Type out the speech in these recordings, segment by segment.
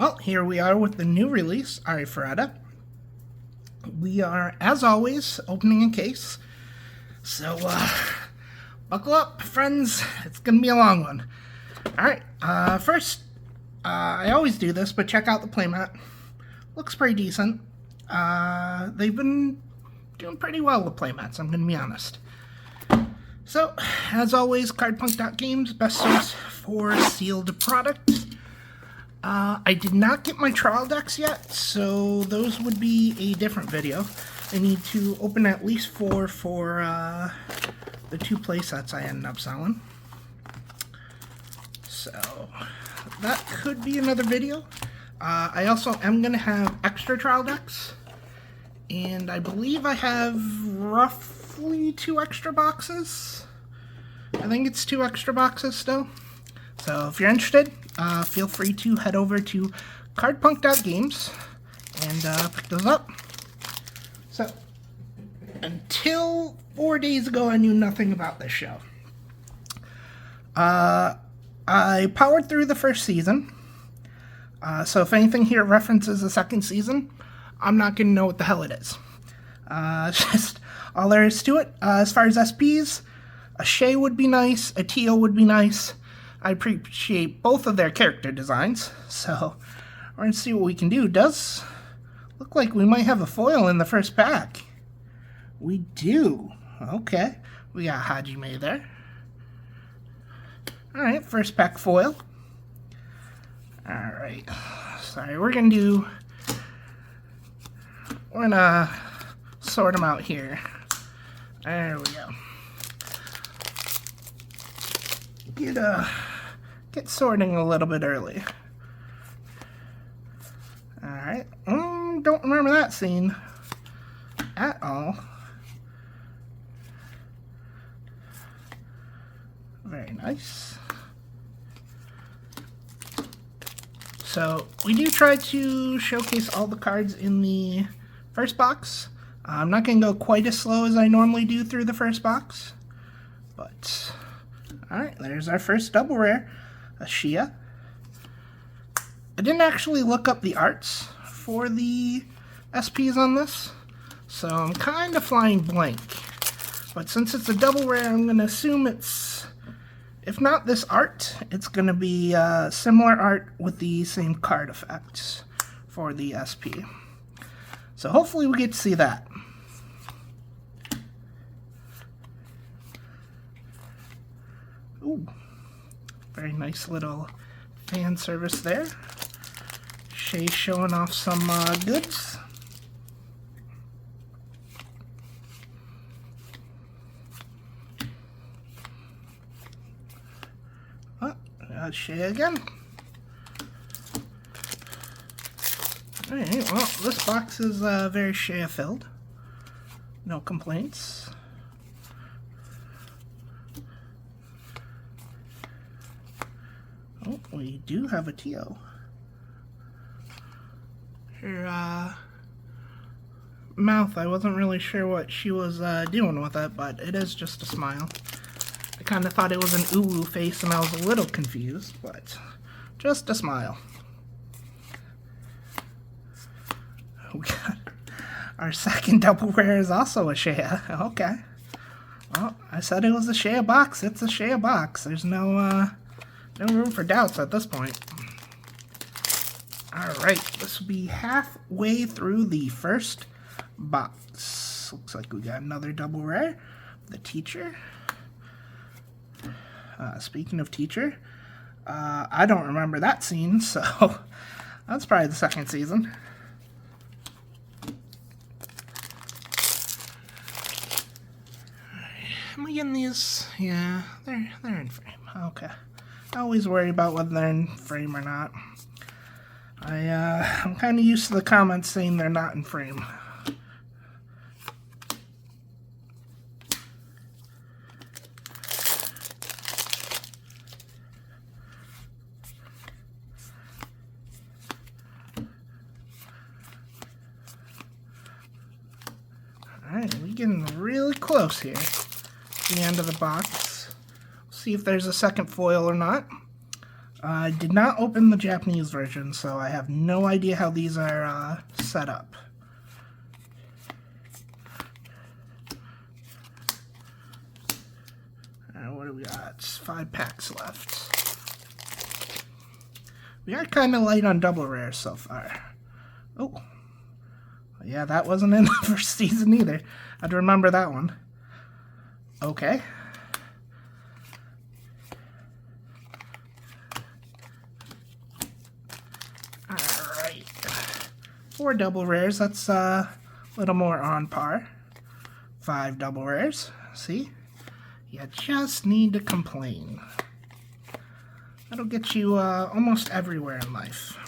Well, here we are with the new release, arifureta. We are, as always, opening a case. So, buckle up, friends. It's going to be a long one. Alright, first, I always do this, but check out the playmat. Looks pretty decent. They've been doing pretty well with playmats, I'm going to be honest. So, as always, cardpunk.games, best source for sealed products. I did not get my trial decks yet, so those would be a different video. I need to open at least 4 for the 2 playsets I ended up selling. So that could be another video. I also am going to have extra trial decks, and I believe I have roughly 2 extra boxes. I think it's 2 extra boxes still. So if you're interested, feel free to head over to cardpunk.games and pick those up. So, until 4 days ago, I knew nothing about this show. I powered through the first season. So if anything here references the second season, I'm not going to know what the hell it is. Just all there is to it. As far as SPs, a Shay would be nice, a Teal would be nice. I appreciate both of their character designs, so we're going to see what we can do. Does look like we might have a foil in the first pack. We do. Okay. We got Hajime there. Alright, first pack foil. Alright. Sorry, we're going to sort them out here. There we go. Get sorting a little bit early. Alright. Don't remember that scene at all. Very nice. So, we do try to showcase all the cards in the first box. I'm not going to go quite as slow as I normally do through the first box. But, alright, there's our first double rare. A Shia. I didn't actually look up the arts for the SPs on this, so I'm kind of flying blank. But since it's a double rare, I'm going to assume it's, if not this art, it's going to be similar art with the same card effects for the SP. So hopefully we get to see that. Ooh. Very nice little fan service there. Shay showing off some goods. Oh, Shay again. Alright, well, this box is very Shay filled. No complaints. Oh, we do have a Tio. Her mouth, I wasn't really sure what she was doing with it, but it is just a smile. I kind of thought it was an ooh face and I was a little confused, but just a smile. We got our second double rare is also a Shea. Okay. Well, I said it was a Shea box. It's a Shea box. There's no room for doubts at this point. Alright, this will be halfway through the first box. Looks like we got another double rare. The Teacher. Speaking of Teacher, I don't remember that scene, so that's probably the second season. Am I getting these? Yeah, they're in frame. Okay. I always worry about whether they're in frame or not. I'm kind of used to the comments saying they're not in frame. Alright, we're getting really close here to the end of the box. See if there's a second foil or not. I did not open the Japanese version, so I have no idea how these are set up. What do we got? 5 packs left. We are kind of light on double rares so far. Oh, yeah, that wasn't in the first season either. I'd remember that one. Okay. Alright. 4 double rares, that's a little more on par. 5 double rares, see? You just need to complain. That'll get you almost everywhere in life.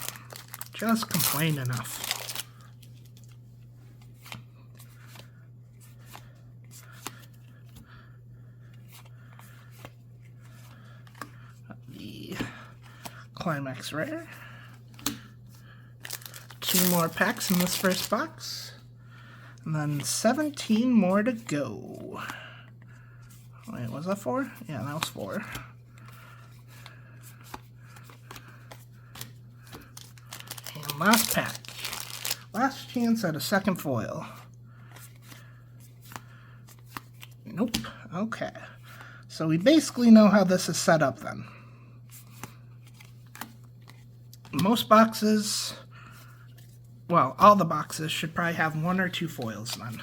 Just complain enough. The Climax Rare. 2 more packs in this first box. And then 17 more to go. Wait, was that 4? Yeah, that was 4. And last pack. Last chance at a second foil. Nope. Okay. So we basically know how this is set up then. Most boxes, well, all the boxes should probably have 1 or 2 foils then.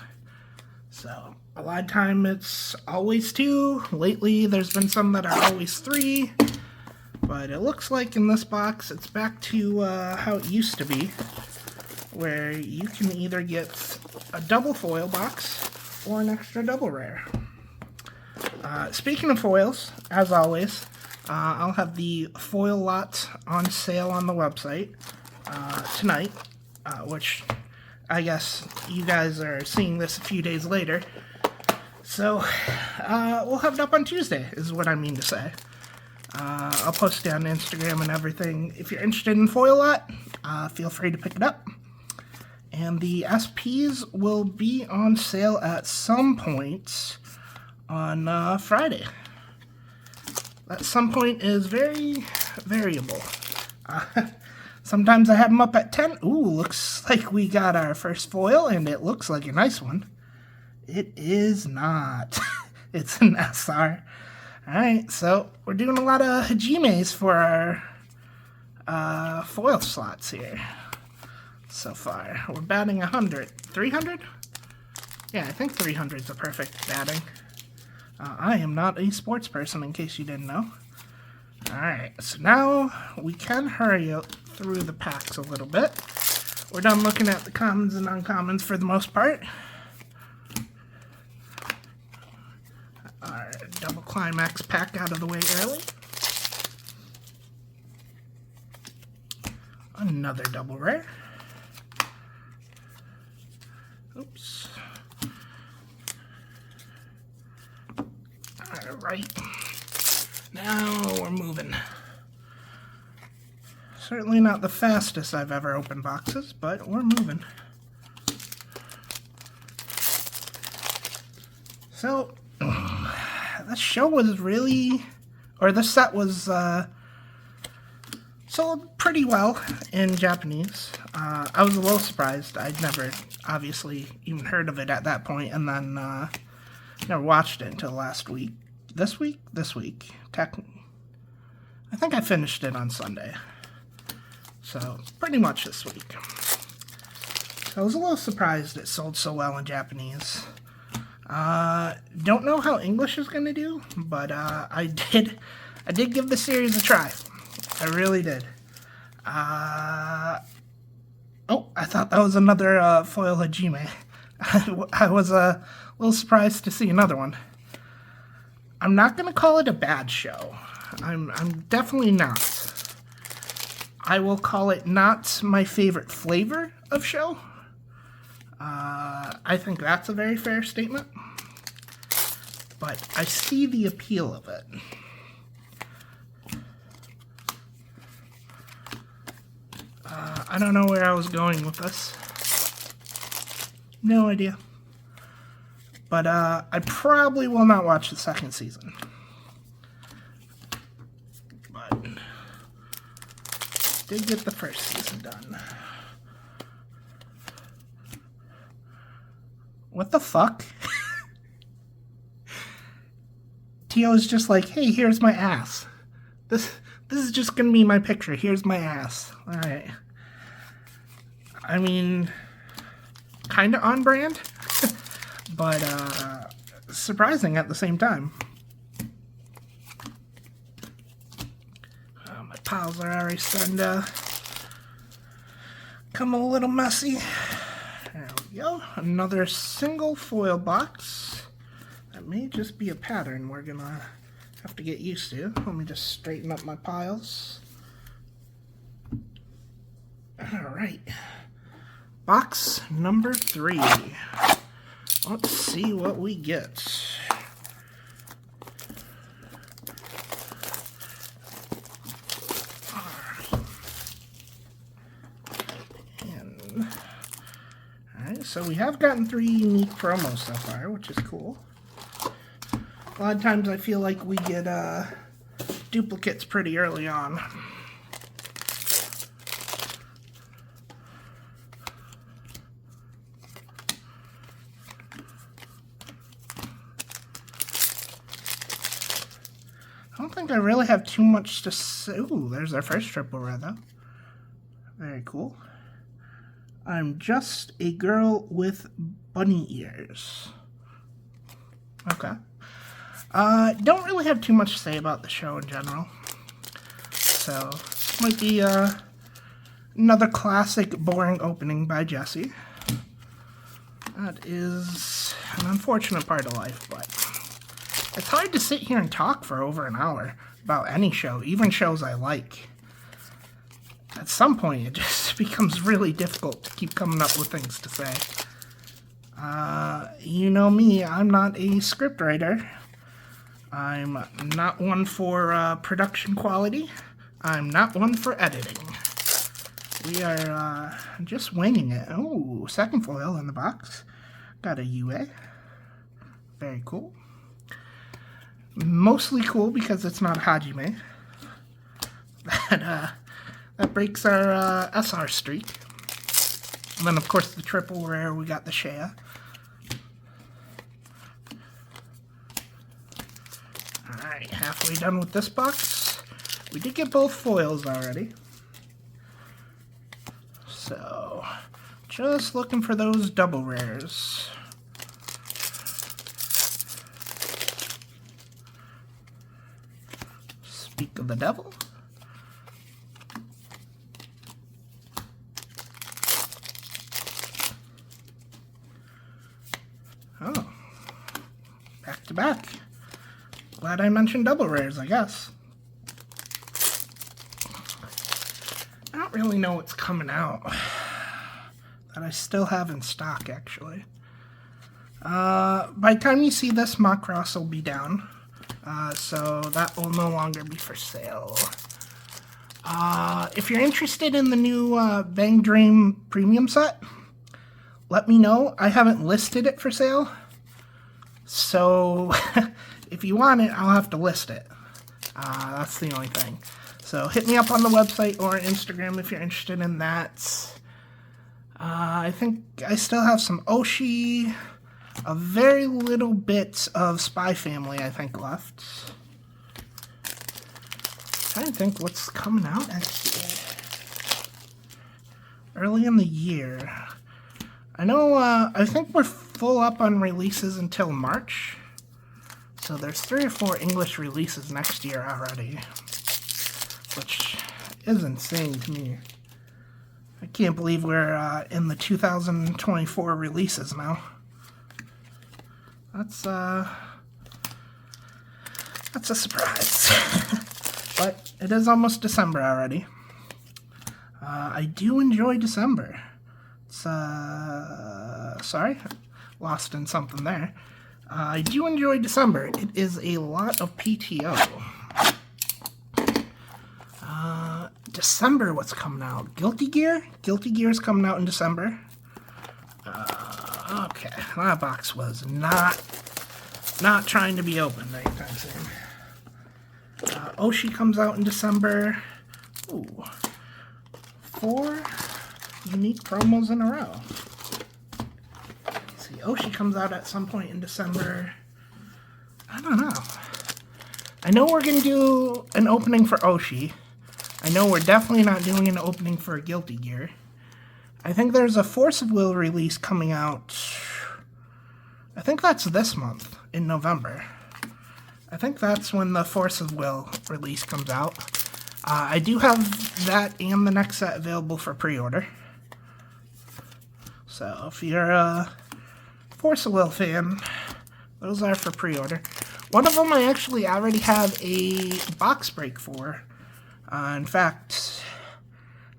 So, a lot of time it's always 2. Lately, there's been some that are always 3. But it looks like in this box, it's back to how it used to be, where you can either get a double foil box or an extra double rare. Speaking of foils, as always, I'll have the foil lot on sale on the website tonight, which I guess you guys are seeing this a few days later. So, we'll have it up on Tuesday, is what I mean to say. I'll post it on Instagram and everything. If you're interested in foil lot, feel free to pick it up. And the SPs will be on sale at some point on Friday. At some point is very variable. Sometimes I have them up at 10. Ooh, looks like we got our first foil, and it looks like a nice one. It is not. It's an SR. Alright, so we're doing a lot of Hajimes for our foil slots here so far. We're batting 100. 300? Yeah, I think 300 is a perfect batting. I am not a sports person, in case you didn't know. Alright, so now we can hurry up through the packs a little bit. We're done looking at the commons and uncommons for the most part. Our double climax pack out of the way early. Another double rare. Oops. Alright. Now we're moving. Certainly not the fastest I've ever opened boxes, but we're moving. So, the show was really, or the set was sold pretty well in Japanese. I was a little surprised. I'd never, obviously, even heard of it at that point, and then never watched it until last week. This week? This week. I think I finished it on Sunday. So, pretty much this week. So I was a little surprised it sold so well in Japanese. Don't know how English is going to do, but I did give the series a try. I really did. Oh, I thought that was another foil Hajime. I was a little surprised to see another one. I'm not going to call it a bad show. I'm definitely not. I will call it not my favorite flavor of show. I think that's a very fair statement. But I see the appeal of it. I don't know where I was going with this. No idea. But I probably will not watch the second season. But did get the first season done. What the fuck? Tio's just like, hey, here's my ass. This is just gonna be my picture. Here's my ass. Alright. I mean, kinda on brand, but surprising at the same time. My piles are already starting to come a little messy. There we go. Another single foil box. That may just be a pattern we're gonna have to get used to. Let me just straighten up my piles. Alright. Box number 3. Let's see what we get. Alright, so we have gotten 3 unique promos so far, which is cool. A lot of times I feel like we get duplicates pretty early on. I don't think I really have too much to say. Ooh, there's our first triple red though. Very cool. I'm just a girl with bunny ears. Okay. Don't really have too much to say about the show in general. So, this might be another classic boring opening by Jesse. That is an unfortunate part of life, but it's hard to sit here and talk for over an hour about any show, even shows I like. At some point, it just becomes really difficult to keep coming up with things to say. You know me, I'm not a scriptwriter. I'm not one for production quality. I'm not one for editing. We are just winging it. Oh, second foil in the box. Got a UA. Very cool. Mostly cool because it's not Hajime. That breaks our SR streak. And then, of course, the triple rare, we got the Shea. Alright, halfway done with this box. We did get both foils already. So, just looking for those double rares. Speak of the devil. Oh, back to back. Glad I mentioned double rares, I guess. I don't really know what's coming out that I still have in stock, actually. By the time you see this, Macross will be down. So that will no longer be for sale. If you're interested in the new Bang Dream premium set, let me know. I haven't listed it for sale. So if you want it, I'll have to list it. That's the only thing. So hit me up on the website or Instagram if you're interested in that. I think I still have some Oshi. A very little bit of Spy Family, I think, left. I'm trying to think what's coming out next year. Early in the year. I know, I think we're full up on releases until March. So there's 3 or 4 English releases next year already. Which is insane to me. I can't believe we're in the 2024 releases now. That's a surprise. But it is almost December already. I do enjoy December. It's, sorry, lost in something there. I do enjoy December. It is a lot of PTO. December, what's coming out? Guilty Gear? Guilty Gear's coming out in December. Okay, that box was not trying to be opened anytime soon. Oshi comes out in December. Ooh, 4 unique promos in a row. Let's see, Oshi comes out at some point in December. I don't know. I know we're going to do an opening for Oshi. I know we're definitely not doing an opening for Guilty Gear. I think there's a Force of Will release coming out. I think that's this month, in November. I think that's when the Force of Will release comes out. I do have that and the next set available for pre-order. So if you're a Force of Will fan, those are for pre-order. One of them I actually already have a box break for. In fact,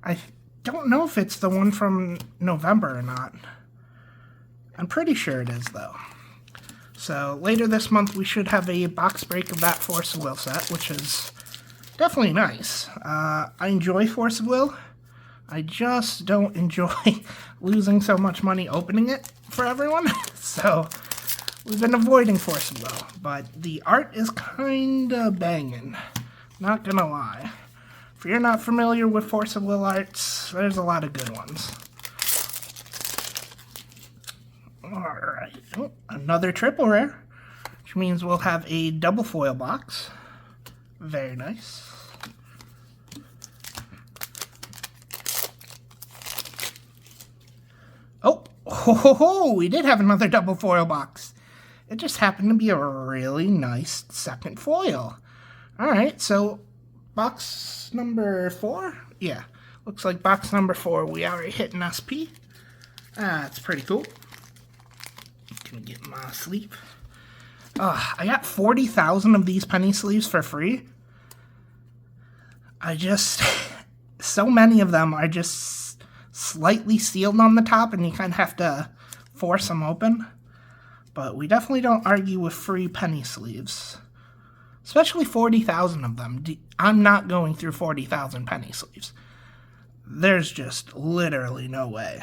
I don't know if it's the one from November or not. I'm pretty sure it is, though. So later this month, we should have a box break of that Force of Will set, which is definitely nice. I enjoy Force of Will. I just don't enjoy losing so much money opening it for everyone. So we've been avoiding Force of Will. But the art is kinda banging. Not gonna lie. If you're not familiar with Force of Will arts, there's a lot of good ones. Alright, oh, another triple rare, which means we'll have a double foil box. Very nice. Oh, we did have another double foil box. It just happened to be a really nice second foil. Alright, so box number 4? Yeah, looks like box number 4. We already hit an SP. That's pretty cool. Gonna get my sleeve. I got 40,000 of these penny sleeves for free. So many of them are just slightly sealed on the top, and you kind of have to force them open. But we definitely don't argue with free penny sleeves. Especially 40,000 of them. I'm not going through 40,000 penny sleeves. There's just literally no way.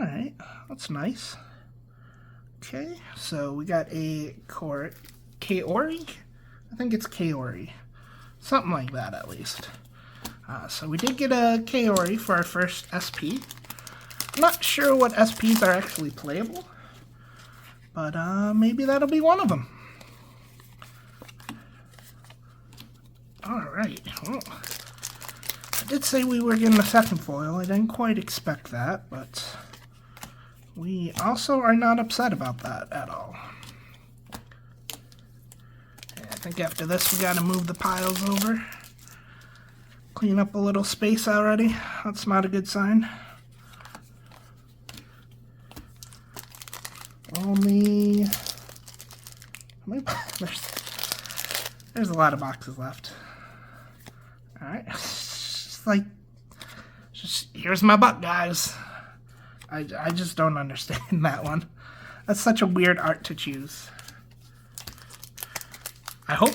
Alright, that's nice. Okay, so we got a Kaori? I think it's Kaori. Something like that, at least. So we did get a Kaori for our first SP. I'm not sure what SPs are actually playable, but maybe that'll be one of them. Alright, well, I did say we were getting a second foil. I didn't quite expect that, but we also are not upset about that at all. I think after this we gotta move the piles over. Clean up a little space already. That's not a good sign. Only... There's a lot of boxes left. Alright. Here's my buck, guys. I just don't understand that one. That's such a weird art to choose. I hope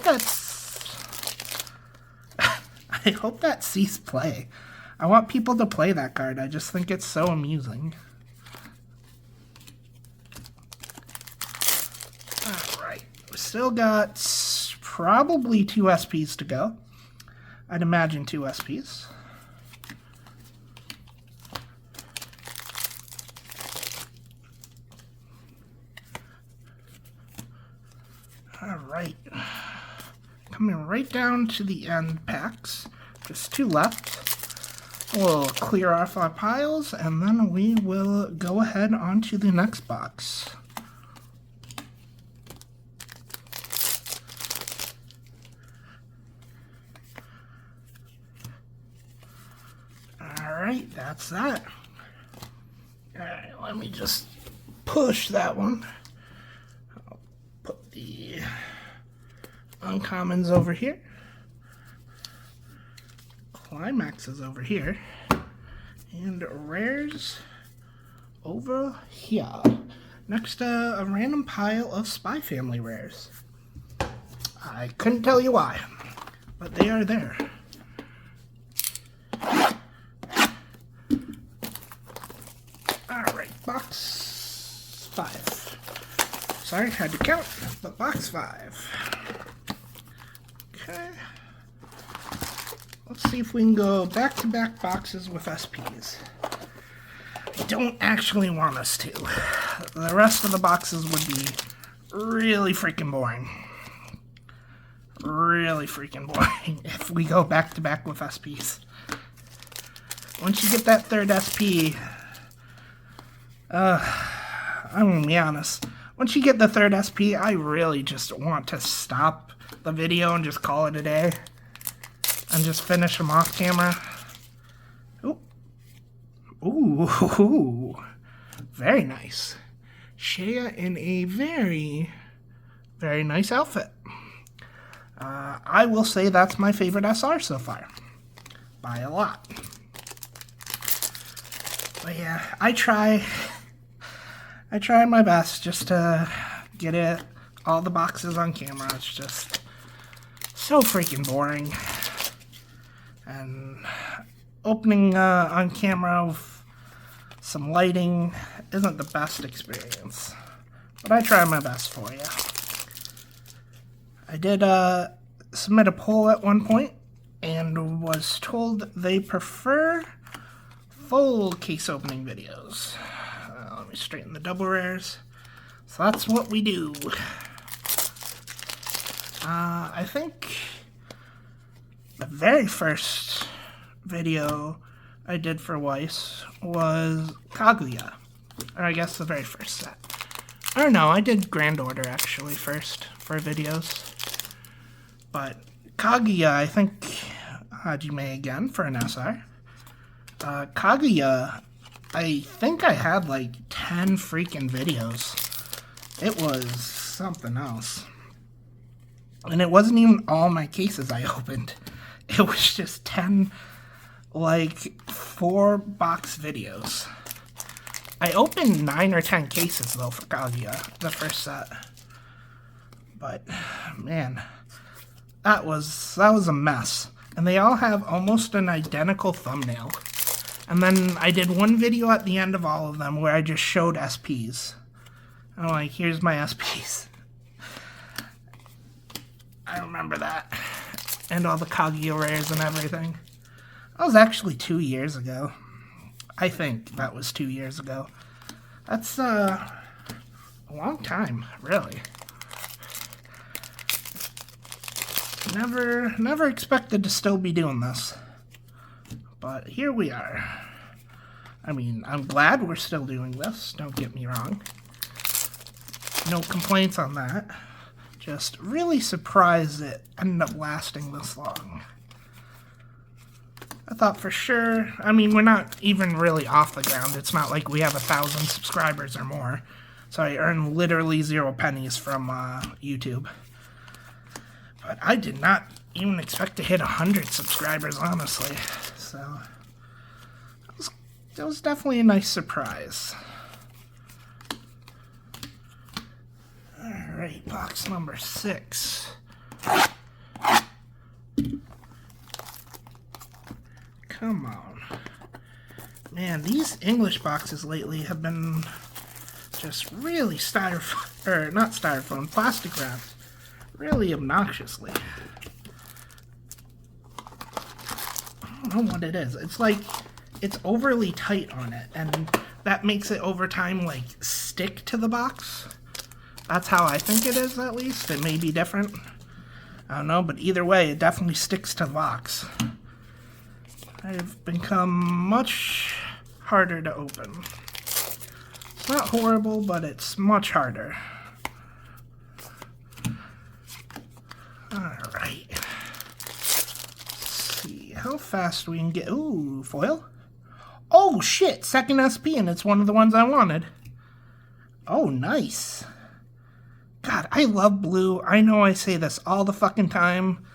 that cease play. I want people to play that card. I just think it's so amusing. Alright. We still got probably 2 SPs to go. I'd imagine 2 SPs. Alright, coming right down to the end packs, just 2 left. We'll clear off our piles and then we will go ahead onto the next box. Alright, that's that. Alright, let me just push that one. The uncommons over here, climaxes over here, and rares over here. Next, a random pile of Spy Family rares. I couldn't tell you why, but they are there. Alright, box 5. Sorry, had to count, but box 5. Okay. Let's see if we can go back-to-back boxes with SPs. I don't actually want us to. The rest of the boxes would be really freaking boring. Really freaking boring if we go back-to-back with SPs. Once you get that third SP, I'm gonna be honest. Once you get the third SP, I really just want to stop the video and just call it a day. And just finish them off camera. Ooh. Ooh. Very nice. Shea in a very, very nice outfit. I will say that's my favorite SR so far. By a lot. But yeah, I try my best just to get all the boxes on camera. It's just so freaking boring. And opening on camera with some lighting isn't the best experience. But I try my best for you. I did submit a poll at one point and was told they prefer full case opening videos. Let me straighten the double rares. So that's what we do. I think the very first video I did for Weiss was Kaguya. Or I guess the very first set. Or no, I did Grand Order actually first for videos. But Kaguya, I think, Hajime again for an SR. Kaguya, I think I had like 10 freaking videos. It was something else. And it wasn't even all my cases I opened. It was just 10, like, 4-box videos. I opened 9 or 10 cases, though, for Kaguya, the first set. But, man, that was a mess. And they all have almost an identical thumbnail. And then I did one video at the end of all of them where I just showed SPs. I'm like, here's my SPs. I remember that. And all the Kaguya rares and everything. That was actually 2 years ago. I think that was 2 years ago. That's a long time, really. Never expected to still be doing this. But here we are. I mean, I'm glad we're still doing this, don't get me wrong. No complaints on that. Just really surprised it ended up lasting this long. I thought for sure, I mean, we're not even really off the ground. It's not like we have 1,000 subscribers or more. So I earn literally 0 pennies from YouTube. But I did not even expect to hit 100 subscribers, honestly. So that was definitely a nice surprise. Alright, box number 6. Come on. Man, these English boxes lately have been just really plastic wrapped. Really obnoxiously. I don't know what it is. It's like, it's overly tight on it, and that makes it over time, like, stick to the box. That's how I think it is, at least. It may be different. I don't know, but either way, it definitely sticks to the box. I've become much harder to open. It's not horrible, but it's much harder. Alright. Let's see how fast we can get. Ooh, foil? Oh, shit! Second SP, and it's one of the ones I wanted. Oh, nice. God, I love blue. I know I say this all the fucking time,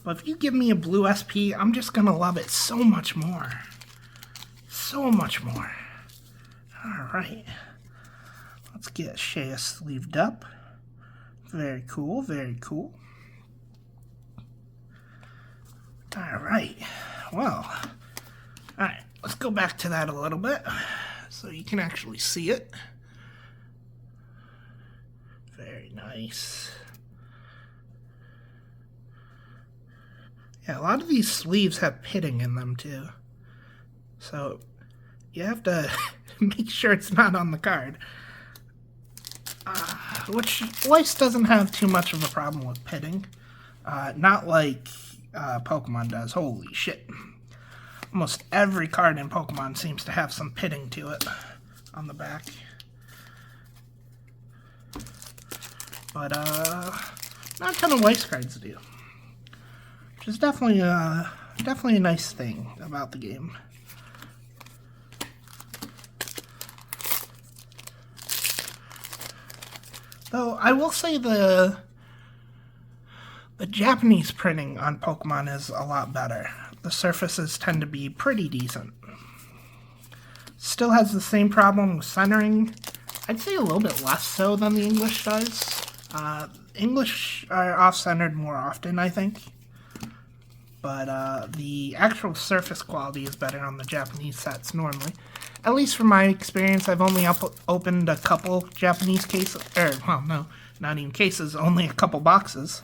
but if you give me a blue SP, I'm just gonna love it so much more. So much more. Alright. Let's get Shea sleeved up. Very cool, very cool. Alright. Well, alright. Let's go back to that a little bit so you can actually see it. Very nice. Yeah, a lot of these sleeves have pitting in them too. So you have to make sure it's not on the card. Which weiss doesn't have too much of a problem with pitting. Not like Pokemon does. Holy shit. Almost every card in Pokemon seems to have some pitting to it on the back. But not a ton of weiss cards do. Which is definitely a nice thing about the game. Though I will say the Japanese printing on Pokemon is a lot better. The surfaces tend to be pretty decent. Still has the same problem with centering. I'd say a little bit less so than the English does. English are off-centered more often, I think. But the actual surface quality is better on the Japanese sets normally. At least from my experience, I've only opened a couple Japanese cases, well, no, not even cases, only a couple boxes.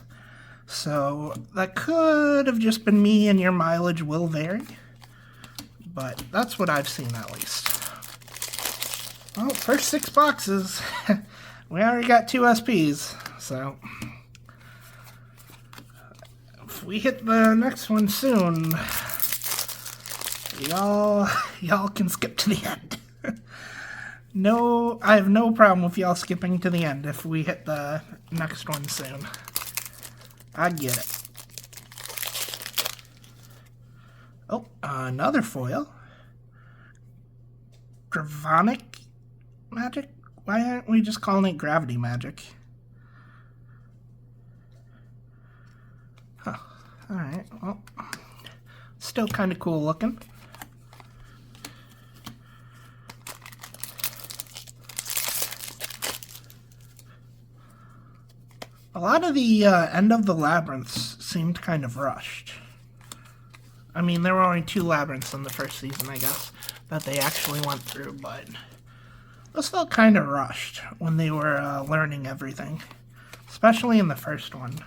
So that could have just been me, and your mileage will vary. But that's what I've seen, at least. Well, first 6 boxes, we already got 2 SPs, so if we hit the next one soon, y'all can skip to the end. No, I have no problem with y'all skipping to the end if we hit the next one soon. I get it. Oh, another foil. Gravonic magic? Why aren't we just calling it gravity magic? Huh. Alright, well, still kind of cool looking. A lot of the end of the labyrinths seemed kind of rushed. I mean, there were only 2 labyrinths in the first season, I guess, that they actually went through, but those felt kind of rushed when they were learning everything, especially in the first one.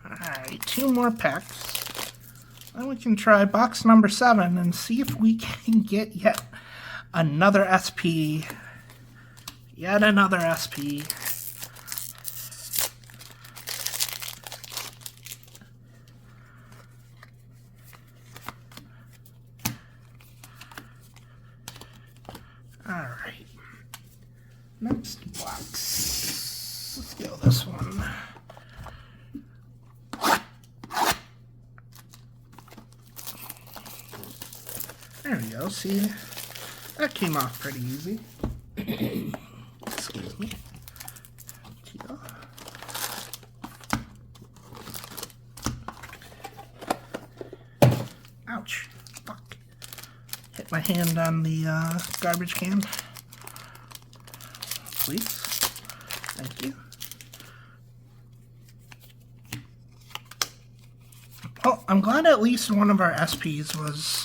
Alright, 2 more packs. Then we can try box number 7 and see if we can get yet another SP. Yet another SP. Alright. Next box. Let's go this one. There we go, see, that came off pretty easy. Excuse me. Ouch. Fuck. Hit my hand on the garbage can. Please. Thank you. Well, I'm glad at least one of our SPs was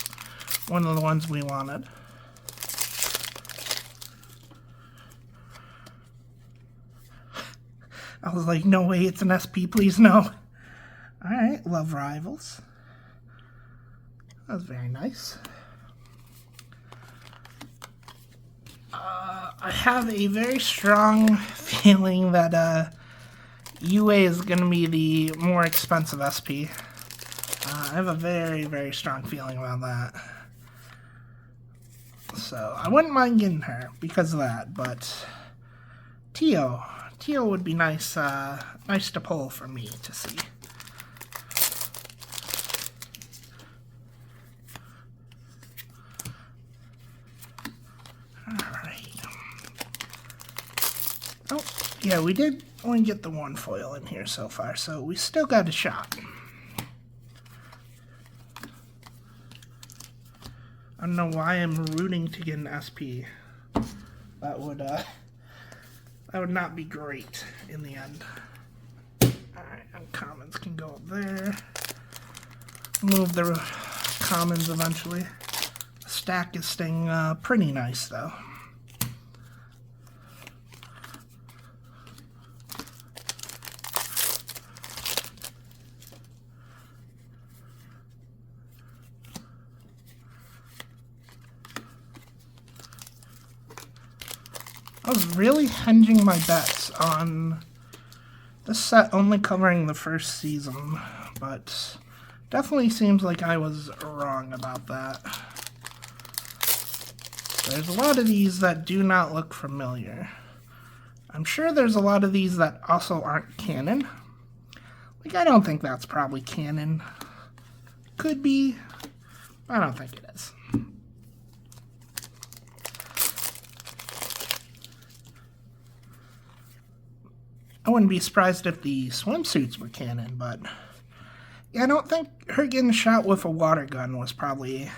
one of the ones we wanted. I was like, no way, it's an SP, please, no. Alright, Love Rivals. That was very nice. I have a very strong feeling that UA is going to be the more expensive SP. I have a very, very strong feeling about that. So, I wouldn't mind getting her because of that, but Tio would be nice, nice to pull for me to see. Alright. Oh, yeah, we did only get the 1 foil in here so far, so we still got a shot. I don't know why I'm rooting to get an SP. That would not be great in the end. Alright, uncommons can go up there. Move the commons eventually. The stack is staying pretty nice though. was really hedging my bets on this set only covering the first season, but definitely seems like I was wrong about that. There's a lot of these that do not look familiar. I'm sure there's a lot of these that also aren't canon. Like, I don't think that's probably canon. Could be. I don't think it is. I wouldn't be surprised if the swimsuits were canon, but yeah, I don't think her getting shot with a water gun was probably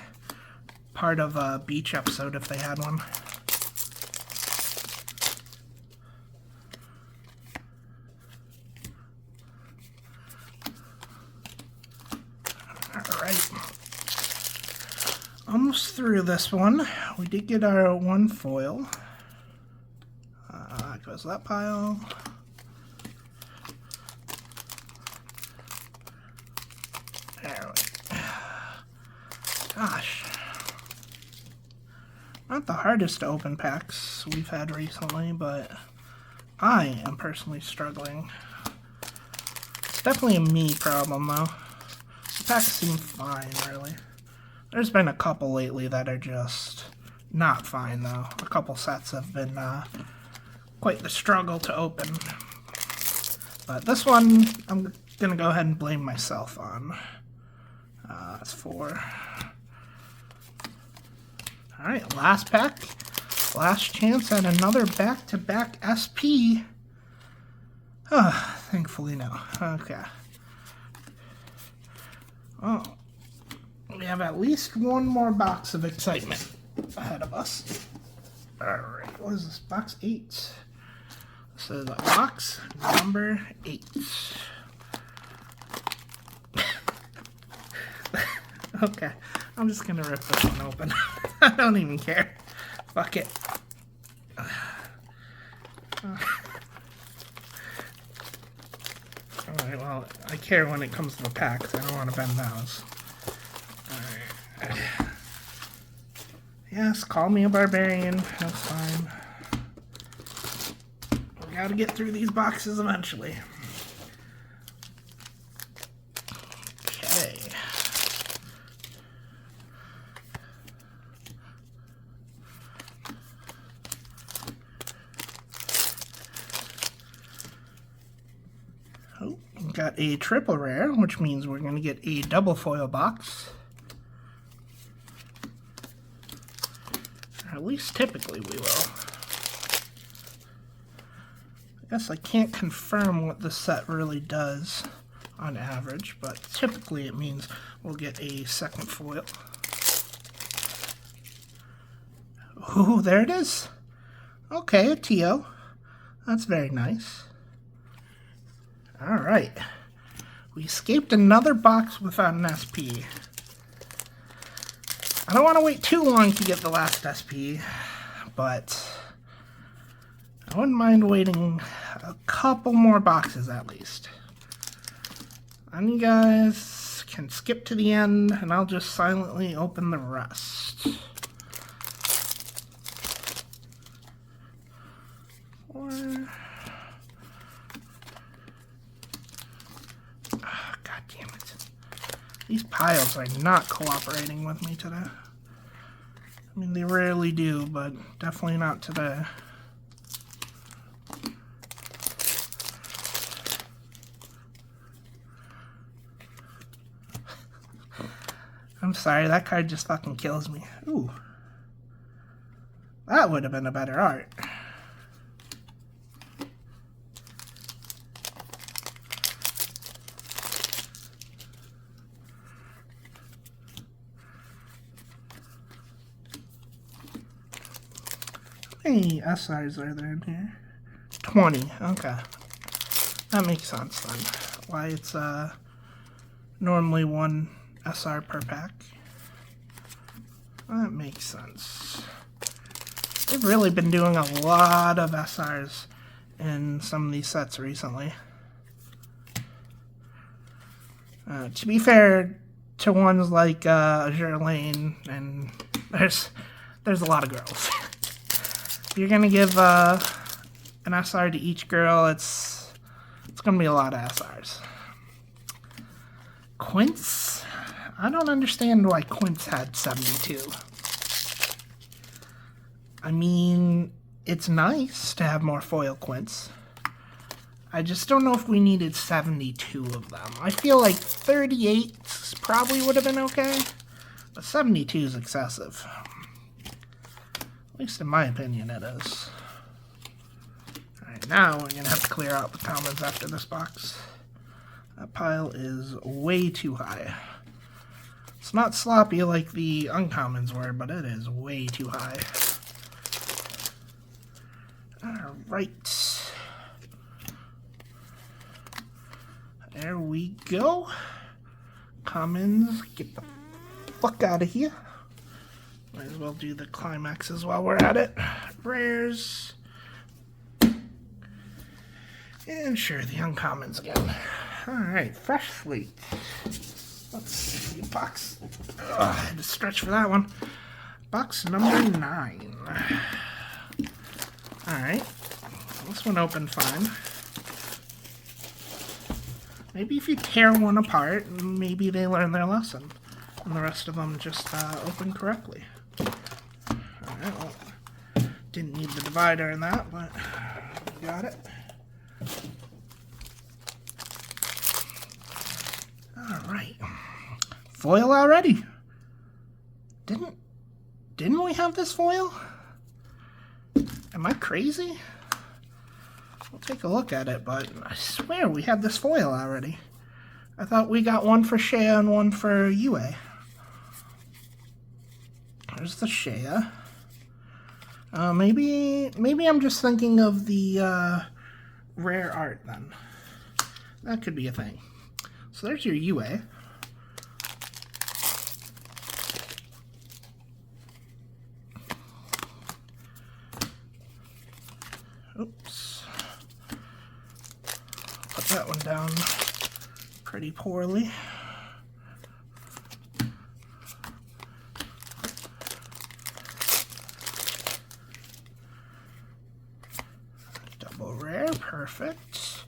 part of a beach episode if they had one. Alright. Almost through this one. We did get our one foil. Goes that pile. There we go. Gosh. Not the hardest to open packs we've had recently, but I am personally struggling. It's definitely a me problem, though. The packs seem fine, really. There's been a couple lately that are just not fine, though. A couple sets have been quite the struggle to open. But this one, I'm going to go ahead and blame myself on. That's 4. Alright, last pack. Last chance at another back-to-back SP. Oh, thankfully no. Okay. Oh. We have at least one more box of excitement ahead of us. Alright, what is this? Box 8. This is box number 8. Okay, I'm just gonna rip this one open. I don't even care. Fuck it. Alright, well, I care when it comes to the packs. I don't want to bend those. Alright. Yes, call me a barbarian. That's fine. We gotta get through these boxes eventually. Okay. Oh, we got a triple rare, which means we're going to get a double foil box. Or at least typically we will. I guess I can't confirm what this set really does on average, but typically it means we'll get a second foil. Ooh, there it is. Okay, a TO. That's very nice. Alright. We escaped another box without an SP. I don't want to wait too long to get the last SP, but I wouldn't mind waiting a couple more boxes at least. And you guys can skip to the end, and I'll just silently open the rest. Or... oh, God damn it. These piles are not cooperating with me today. I mean, they rarely do, but definitely not today. I'm sorry, that card just fucking kills me. Ooh. That would have been a better art. How many SRs are there in here? 20, okay. That makes sense then. Why it's normally 1 SR per pack. That makes sense. They've really been doing a lot of SRs in some of these sets recently. To be fair to ones like Azure Lane, and there's a lot of girls. If you're gonna give an SR to each girl, it's gonna be a lot of SRs. Quince? I don't understand why Quince had 72. I mean, it's nice to have more foil Quince. I just don't know if we needed 72 of them. I feel like 38 probably would have been okay, but 72 is excessive. At least in my opinion it is. Alright, now we're going to have to clear out the commons after this box. That pile is way too high. It's not sloppy like the uncommons were, but it is way too high. Alright. There we go. Commons, get the fuck out of here. Might as well do the climaxes while we're at it. Rares. And sure, the uncommons again. Alright, fresh slate. Let's see, box. I had to stretch for that one. Box number 9. Alright, this one opened fine. Maybe if you tear one apart, maybe they learn their lesson. And the rest of them just open correctly. Alright, well, didn't need the divider in that, but we got it. Alright. Foil already? Didn't we have this foil? Am I crazy? We'll take a look at it, but I swear we had this foil already. I thought we got one for Shea and one for Yue. There's the Shea. Maybe I'm just thinking of the rare art then. That could be a thing. So there's your Yue. Oops. Put that one down pretty poorly. Double rare, perfect.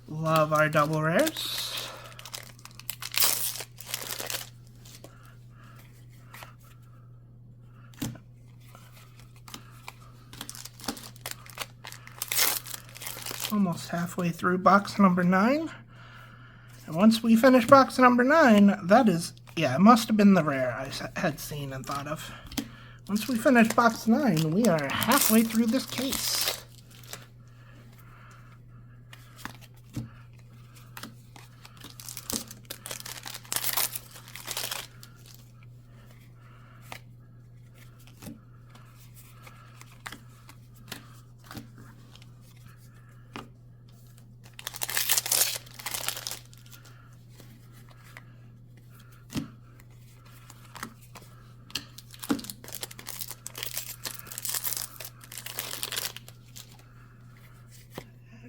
Love our double rares. Almost halfway through box number 9. And once we finish box number 9, that is, yeah, it must have been the rare I had seen and thought of. Once we finish box 9, we are halfway through this case.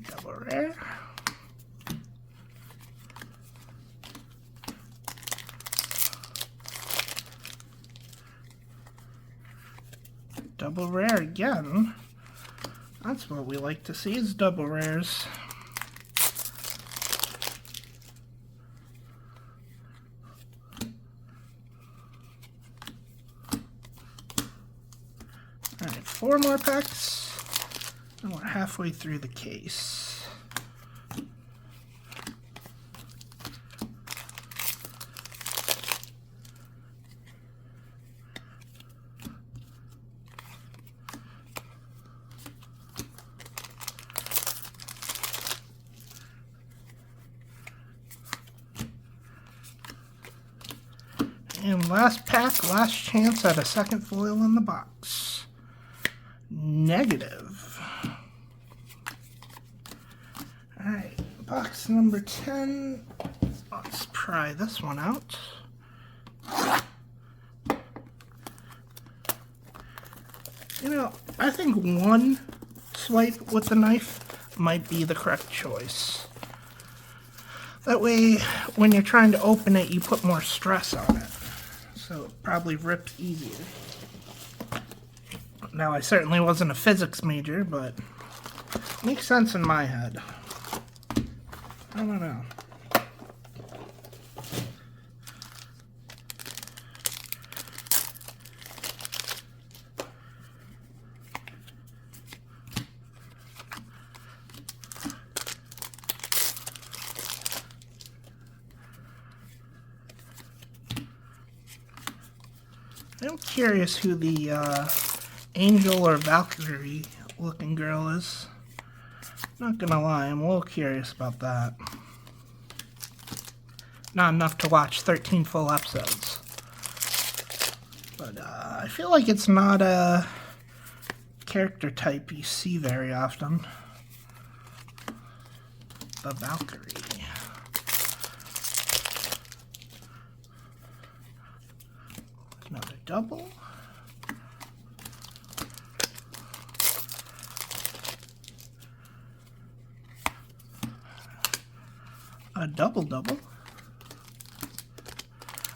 Double rare. Double rare again. That's what we like to see, is double rares. Alright, 4 more packs. And we're halfway through the case. And last pack, last chance at a second foil in the box. Negative. Alright, box number 10. Let's pry this one out. You know, I think one swipe with the knife might be the correct choice. That way, when you're trying to open it, you put more stress on it. So it probably rips easier. Now, I certainly wasn't a physics major, but it makes sense in my head. I don't know. I'm curious who the Angel or Valkyrie looking girl is. Not gonna lie, I'm a little curious about that. Not enough to watch 13 full episodes. But I feel like it's not a character type you see very often. The Valkyrie. Another double. A double.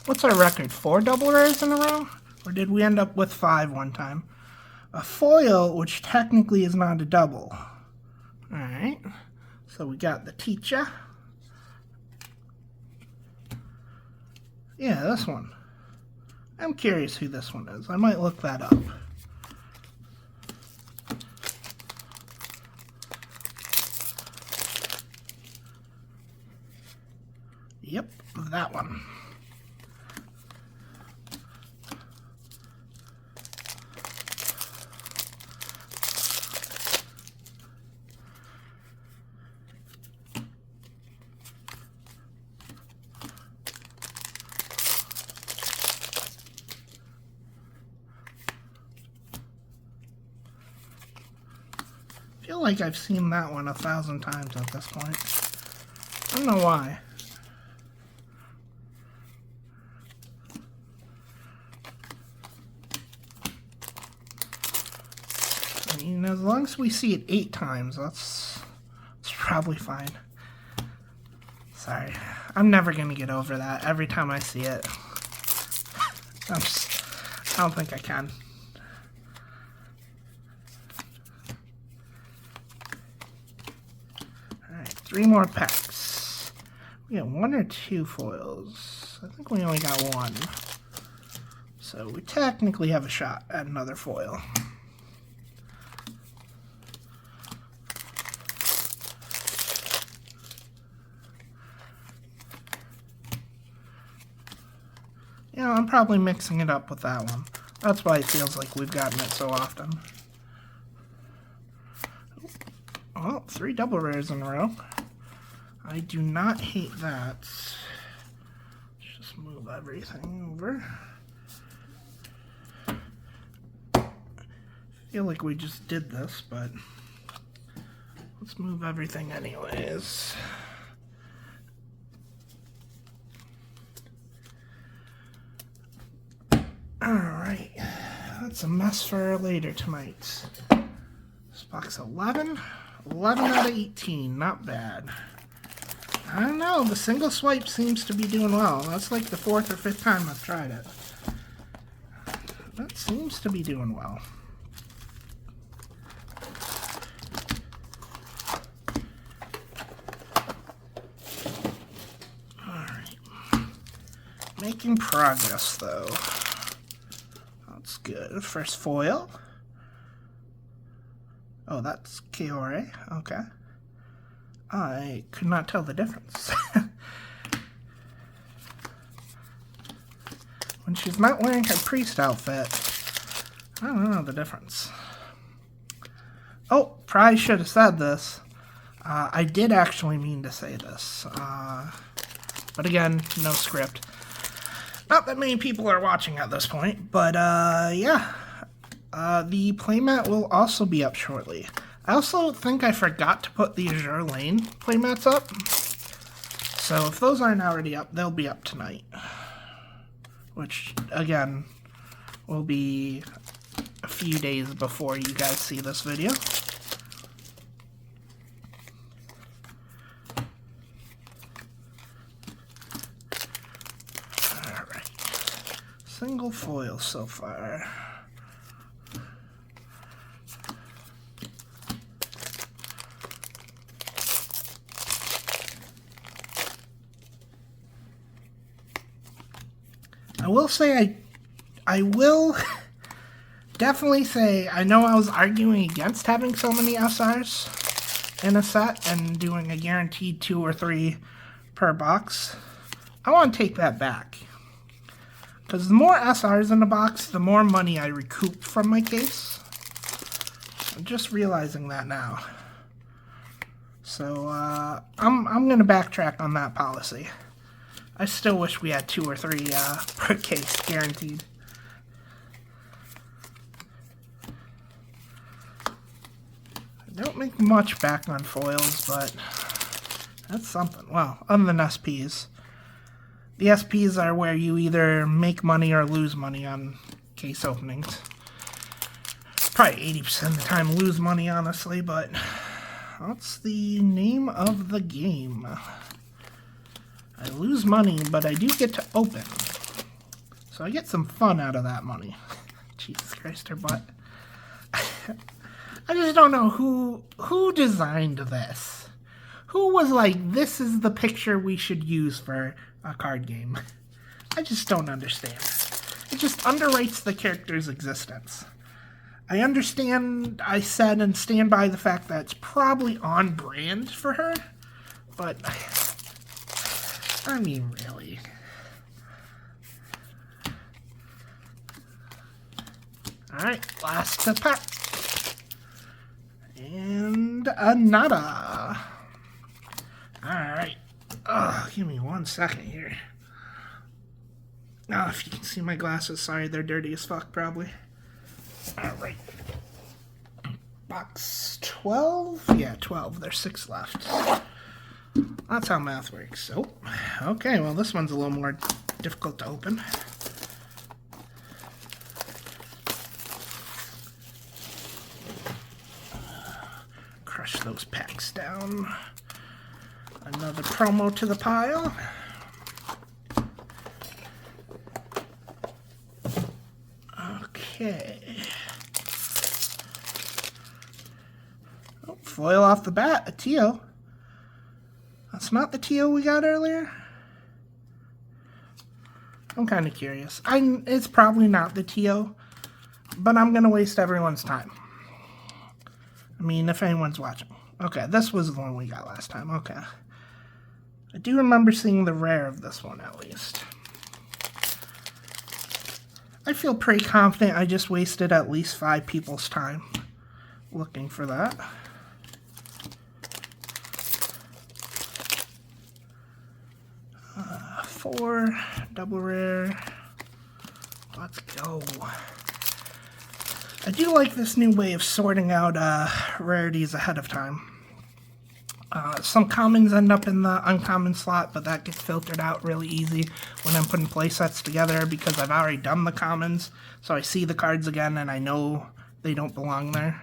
What's our record? 4 double rares in a row? Or did we end up with 5 one time? A foil, which technically is not a double. Alright. So we got the teacher. Yeah, this one. I'm curious who this one is. I might look that up. Yep, that one. I feel like I've seen that one 1,000 times at this point. I don't know why. I mean, as long as we see it 8 times, that's probably fine. Sorry. I'm never going to get over that every time I see it. I don't think I can. Alright, 3 more packs. We got 1 or 2 foils. I think we only got 1. So we technically have a shot at another foil. You know, I'm probably mixing it up with that one. That's why it feels like we've gotten it so often. Oh, 3 double rares in a row. I do not hate that. Let's just move everything over. I feel like we just did this, but let's move everything anyways. Alright, that's a mess for later tonight. This box 11. 11 out of 18, not bad. I don't know, the single swipe seems to be doing well. That's like the 4th or 5th time I've tried it. That seems to be doing well. Alright. Making progress, though. That's good. First foil. Oh, that's Kiore. Okay. I could not tell the difference. When she's not wearing her priest outfit, I don't know the difference. Oh, probably should have said this. I did actually mean to say this. But again, no script. Not that many people are watching at this point, but yeah. The playmat will also be up shortly. I also think I forgot to put the Azure Lane playmats up. So if those aren't already up, they'll be up tonight. Which, again, will be a few days before you guys see this video. Alright. Single foil so far. I will say I will definitely say I know I was arguing against having so many SRs in a set and doing a guaranteed 2 or 3 per box. I want to take that back. Because the more SRs in the box, the more money I recoup from my case. I'm just realizing that now. So I'm going to backtrack on that policy. I still wish we had 2 or 3 per case guaranteed. I don't make much back on foils, but that's something. Well, other than SPs. The SPs are where you either make money or lose money on case openings. Probably 80% of the time lose money, honestly, but that's the name of the game. I lose money, but I do get to open. So I get some fun out of that money. Jesus Christ, her butt. I just don't know who designed this. Who was like, this is the picture we should use for a card game? I just don't understand. It just underrates the character's existence. I understand, I said and stand by the fact that it's probably on brand for her, but I mean, really. Alright, last pack. And a nada. Alright. Give me 1 second here. Oh, if you can see my glasses, sorry, they're dirty as fuck, probably. Alright. Box 12? Yeah, 12. There's 6 left. That's how math works. Oh, okay, well, this one's a little more difficult to open. Crush those packs down. Another promo to the pile. Okay. Oh, foil off the bat, a Tio. That's not the Tio we got earlier? I'm kind of curious. It's probably not the Tio, but I'm going to waste everyone's time. I mean, if anyone's watching. Okay, this was the one we got last time. Okay. I do remember seeing the rare of this one, at least. I feel pretty confident I just wasted at least 5 people's time looking for that. Four, double rare. Let's go. I do like this new way of sorting out rarities ahead of time. Some commons end up in the uncommon slot, but that gets filtered out really easy when I'm putting play sets together because I've already done the commons, so I see the cards again and I know they don't belong there.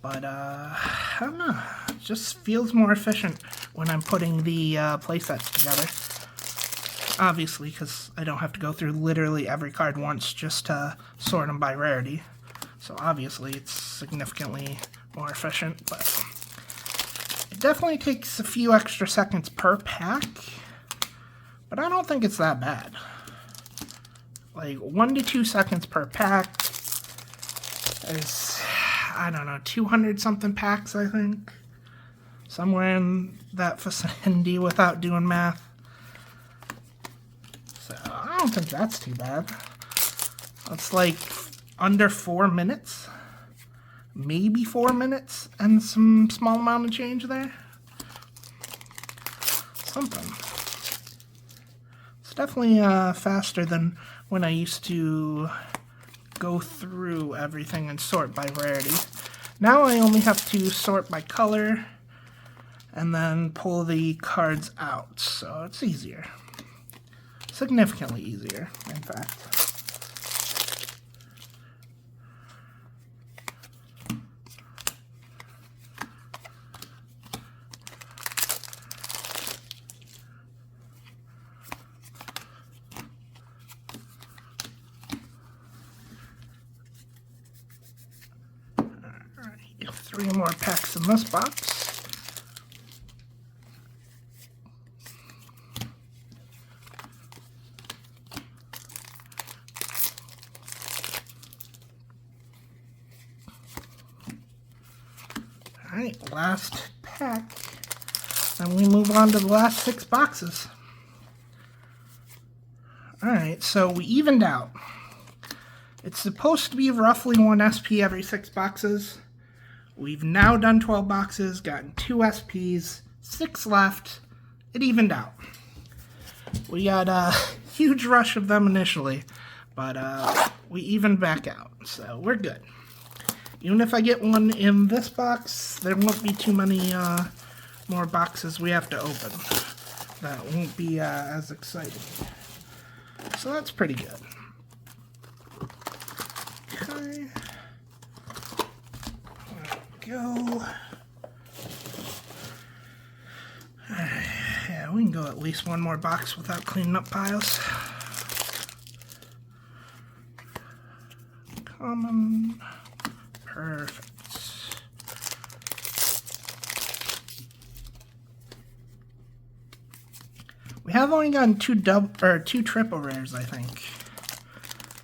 But, I don't know. It just feels more efficient when I'm putting the play sets together. Obviously, because I don't have to go through literally every card once just to sort them by rarity. So obviously it's significantly more efficient, but it definitely takes a few extra seconds per pack, but I don't think it's that bad. Like 1 to 2 seconds per pack is, I don't know, 200 something packs, I think. Somewhere in that vicinity without doing math. So I don't think that's too bad. That's like under 4 minutes. Maybe 4 minutes and some small amount of change there. Something. It's definitely faster than when I used to go through everything and sort by rarity. Now I only have to sort by color and then pull the cards out, so it's easier. Significantly easier, in fact. Alright, 3 more packs in this box. last pack. And we move on to the last 6 boxes. Alright, so we evened out. It's supposed to be roughly 1 SP every 6 boxes. We've now done 12 boxes, gotten 2 SPs, 6 left. It evened out. We got a huge rush of them initially, but we evened back out, so we're good. Even if I get one in this box, there won't be too many more boxes we have to open. That won't be as exciting. So that's pretty good. Okay. There we go. Yeah, we can go at least one more box without cleaning up piles. Common. Perfect. We have only gotten 2 triple rares, I think.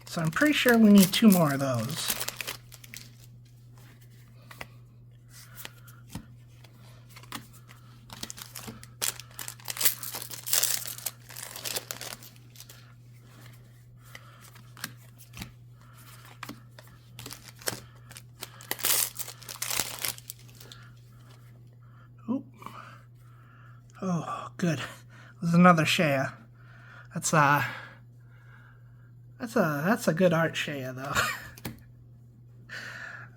So I'm pretty sure we need 2 more of those. Oh, good. There's another Shea. That's a good art Shea, though.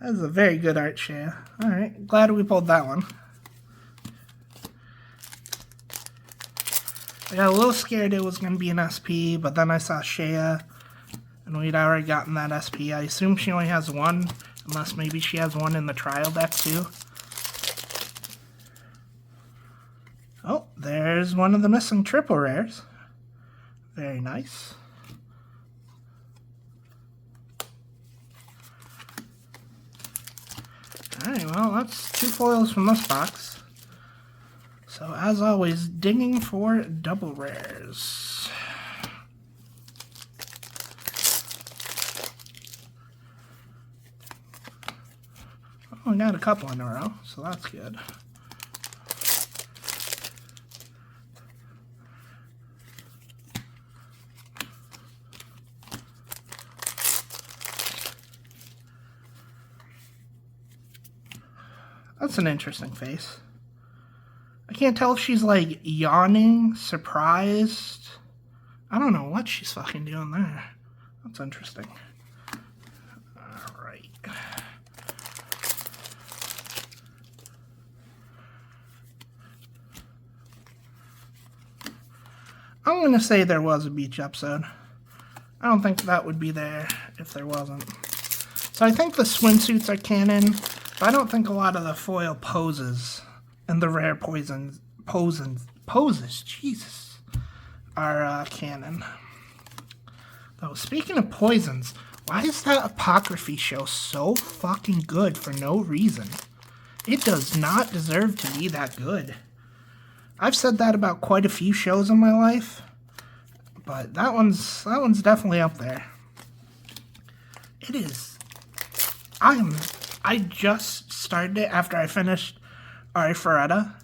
That's a very good art Shea. Alright, glad we pulled that one. I got a little scared it was going to be an SP, but then I saw Shea, and we'd already gotten that SP. I assume she only has 1, unless maybe she has 1 in the trial deck, too. Oh, there's one of the missing triple rares. Very nice. Alright, well, that's 2 foils from this box. So, as always, digging for double rares. Oh, we got a couple in a row, so that's good. That's an interesting face. I can't tell if she's like yawning, surprised. I don't know what she's fucking doing there. That's interesting. Alright. I'm gonna say there was a beach episode. I don't think that would be there if there wasn't. So I think the swimsuits are canon. But I don't think a lot of the foil poses and the rare poses, Jesus, are canon. Though, speaking of poisons, why is that apocryphy show so fucking good for no reason? It does not deserve to be that good. I've said that about quite a few shows in my life, but that one's definitely up there. It is. I just started it after I finished Arifureta.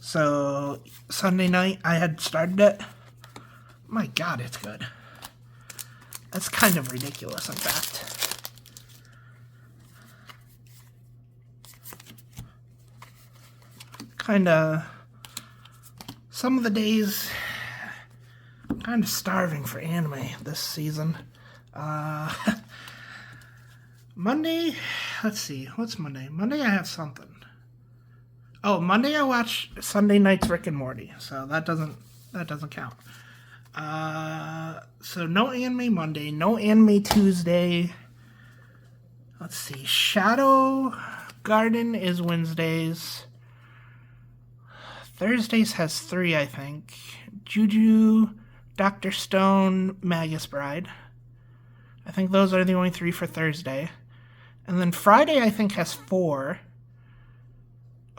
So, Sunday night I had started it. My god, it's good. That's kind of ridiculous, in fact. Some of the days, I'm kind of starving for anime this season. Monday, let's see, what's Monday? Monday I have something. Oh, Monday I watch Sunday night's Rick and Morty, so that doesn't count. So no anime Monday, no anime Tuesday. Let's see, Shadow Garden is Wednesdays. Thursdays has 3, I think. Juju, Dr. Stone, Magus Bride. I think those are the only 3 for Thursday. And then Friday, I think, has 4.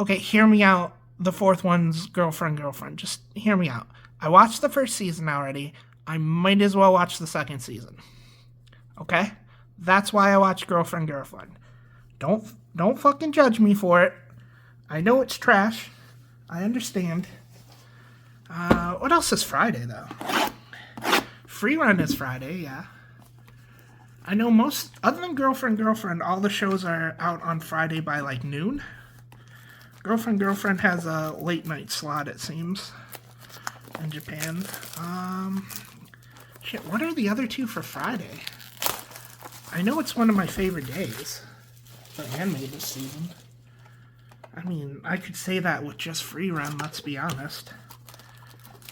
Okay, hear me out. The 4th one's Girlfriend. Just hear me out. I watched the first season already. I might as well watch the second season. Okay? That's why I watch Girlfriend. Don't fucking judge me for it. I know it's trash. I understand. What else is Friday, though? Free Run is Friday, yeah. I know most, other than Girlfriend, all the shows are out on Friday by, like, noon. Girlfriend has a late night slot, it seems, in Japan. Shit, what are the other two for Friday? I know it's one of my favorite days for anime this season. I mean, I could say that with just Free Run, let's be honest.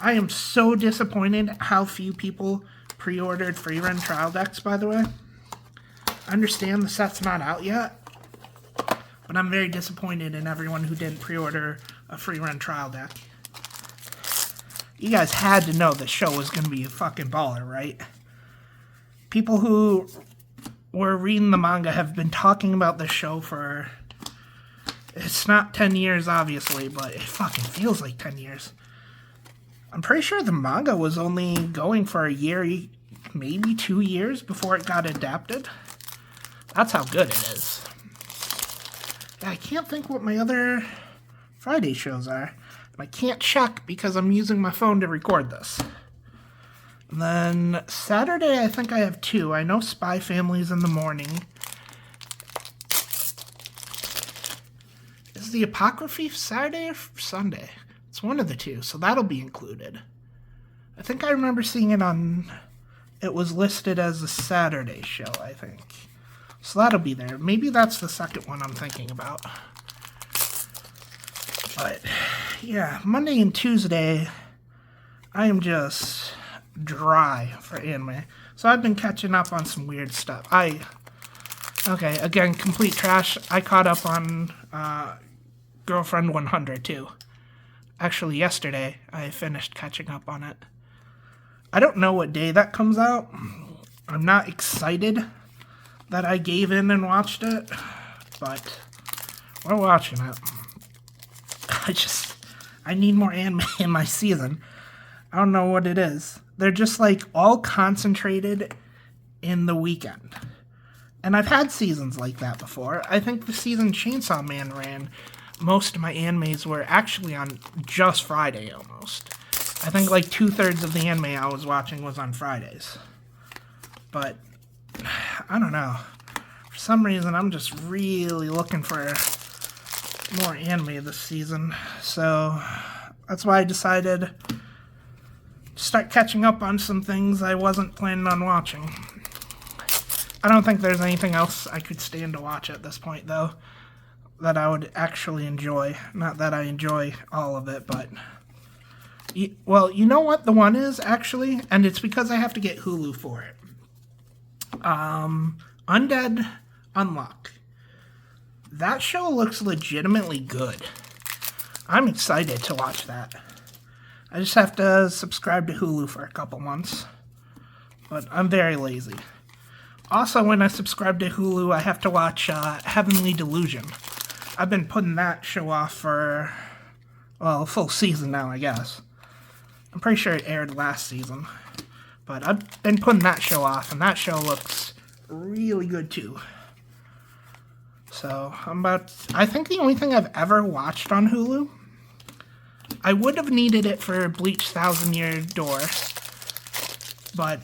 I am so disappointed how few people pre-ordered Free Run trial decks, by the way. I understand the set's not out yet, but I'm very disappointed in everyone who didn't pre-order a Free Run trial deck. You guys had to know this show was going to be a fucking baller, right? People who were reading the manga have been talking about this show for... It's not 10 years, obviously, but it fucking feels like 10 years. I'm pretty sure the manga was only going for a year, maybe 2 years before it got adapted. That's how good it is. Yeah, I can't think what my other Friday shows are. I can't check because I'm using my phone to record this. And then Saturday, I think I have 2. I know Spy Family's in the morning. Is the Apocryphy Saturday or Sunday? It's one of the two, so that'll be included. I think I remember seeing it on... It was listed as a Saturday show, I think. So that'll be there. Maybe that's the second one I'm thinking about. But, yeah, Monday and Tuesday, I am just dry for anime. So I've been catching up on some weird stuff. Okay, again, complete trash. I caught up on Girlfriend 100, too. Actually, yesterday, I finished catching up on it. I don't know what day that comes out. I'm not excited that I gave in and watched it, but we're watching it. I need more anime in my season. I don't know what it is. They're just, like, all concentrated in the weekend. And I've had seasons like that before. I think the season Chainsaw Man ran, most of my animes were actually on just Friday, almost. I think, like, 2/3 of the anime I was watching was on Fridays. But, I don't know. For some reason, I'm just really looking for more anime this season. So, that's why I decided to start catching up on some things I wasn't planning on watching. I don't think there's anything else I could stand to watch at this point, though, that I would actually enjoy. Not that I enjoy all of it, but... Well, you know what the one is, actually? And it's because I have to get Hulu for it. Undead Unluck. That show looks legitimately good. I'm excited to watch that. I just have to subscribe to Hulu for a couple months. But I'm very lazy. Also, when I subscribe to Hulu, I have to watch Heavenly Delusion. I've been putting that show off for, well, a full season now, I guess. I'm pretty sure it aired last season. But I've been putting that show off, and that show looks really good, too. So, I think the only thing I've ever watched on Hulu, I would have needed it for Bleach Thousand Year Door, but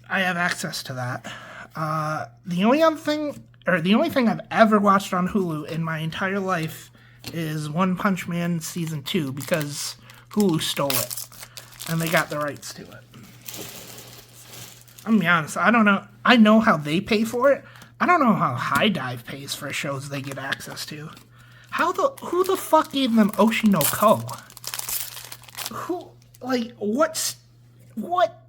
I have access to that. The only thing I've ever watched on Hulu in my entire life is One Punch Man Season 2, because Hulu stole it, and they got the rights to it. I'm gonna be honest, I don't know. I know how they pay for it. I don't know how High Dive pays for shows they get access to. Who the fuck gave them Oshi no Ko? What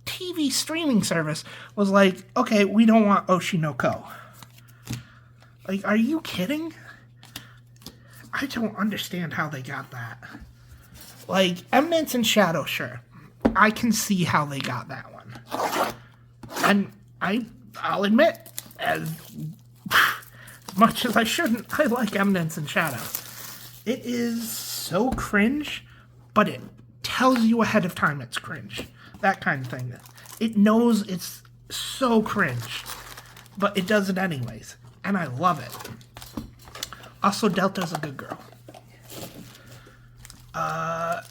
TV streaming service was like, okay, we don't want Oshi no Ko? Like, are you kidding? I don't understand how they got that. Like, Eminence and Shadow, sure. I can see how they got that one. And I'll admit, as much as I shouldn't, I like Eminence and Shadow. It is so cringe, but it tells you ahead of time it's cringe. That kind of thing. It knows it's so cringe, but it does it anyways. And I love it. Also, Delta's a good girl. Though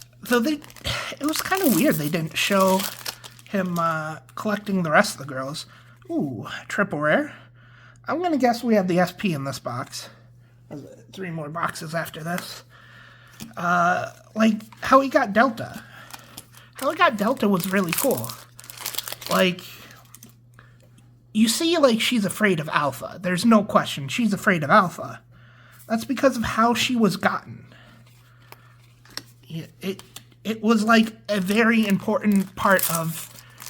it was kind of weird they didn't show him collecting the rest of the girls. Ooh, triple rare. I'm going to guess we have the SP in this box. There's 3 more boxes after this. Like, how he got Delta. How he got Delta was really cool. Like, you see, like, she's afraid of Alpha. There's no question. She's afraid of Alpha. That's because of how she was gotten. It was, like, a very important part of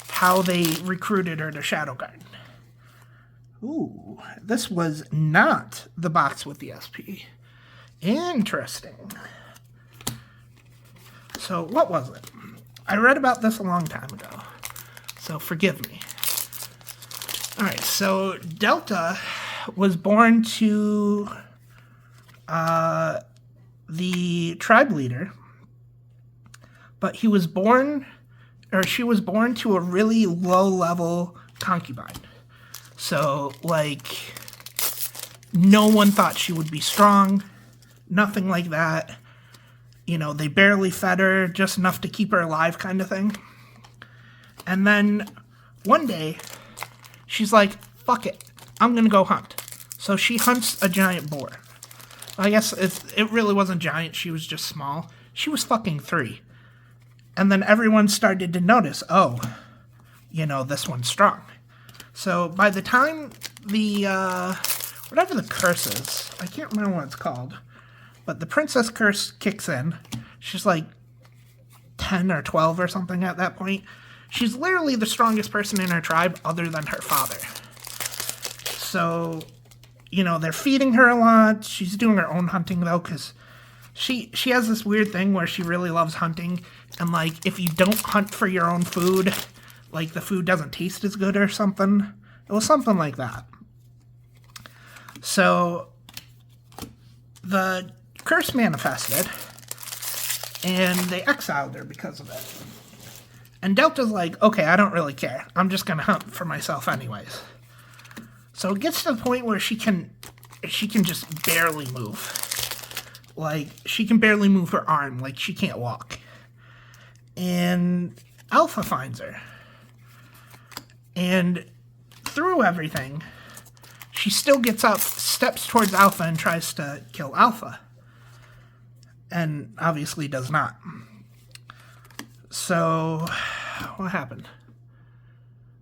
how they recruited her to Shadow Guard. Ooh, this was not the box with the SP. Interesting. So, what was it? I read about this a long time ago, so forgive me. Alright, so Delta was born to the tribe leader, but she was born to a really low-level concubine. So, like, no one thought she would be strong, nothing like that. You know, they barely fed her, just enough to keep her alive kind of thing. And then, one day, she's like, fuck it, I'm gonna go hunt. So she hunts a giant boar. I guess it really wasn't giant, she was just small. She was fucking 3. And then everyone started to notice, oh, you know, this one's strong. So by the time the, whatever the curse is, I can't remember what it's called, but the princess curse kicks in. She's like 10 or 12 or something at that point. She's literally the strongest person in her tribe other than her father. So, you know, they're feeding her a lot. She's doing her own hunting, though, because she has this weird thing where she really loves hunting. And, like, if you don't hunt for your own food, like, the food doesn't taste as good or something. It was something like that. So, the curse manifested, and they exiled her because of it. And Delta's like, okay, I don't really care. I'm just gonna hunt for myself anyways. So it gets to the point where she can just barely move. Like, she can barely move her arm. Like, she can't walk. And Alpha finds her. And through everything, she still gets up, steps towards Alpha, and tries to kill Alpha. And obviously does not. So, what happened?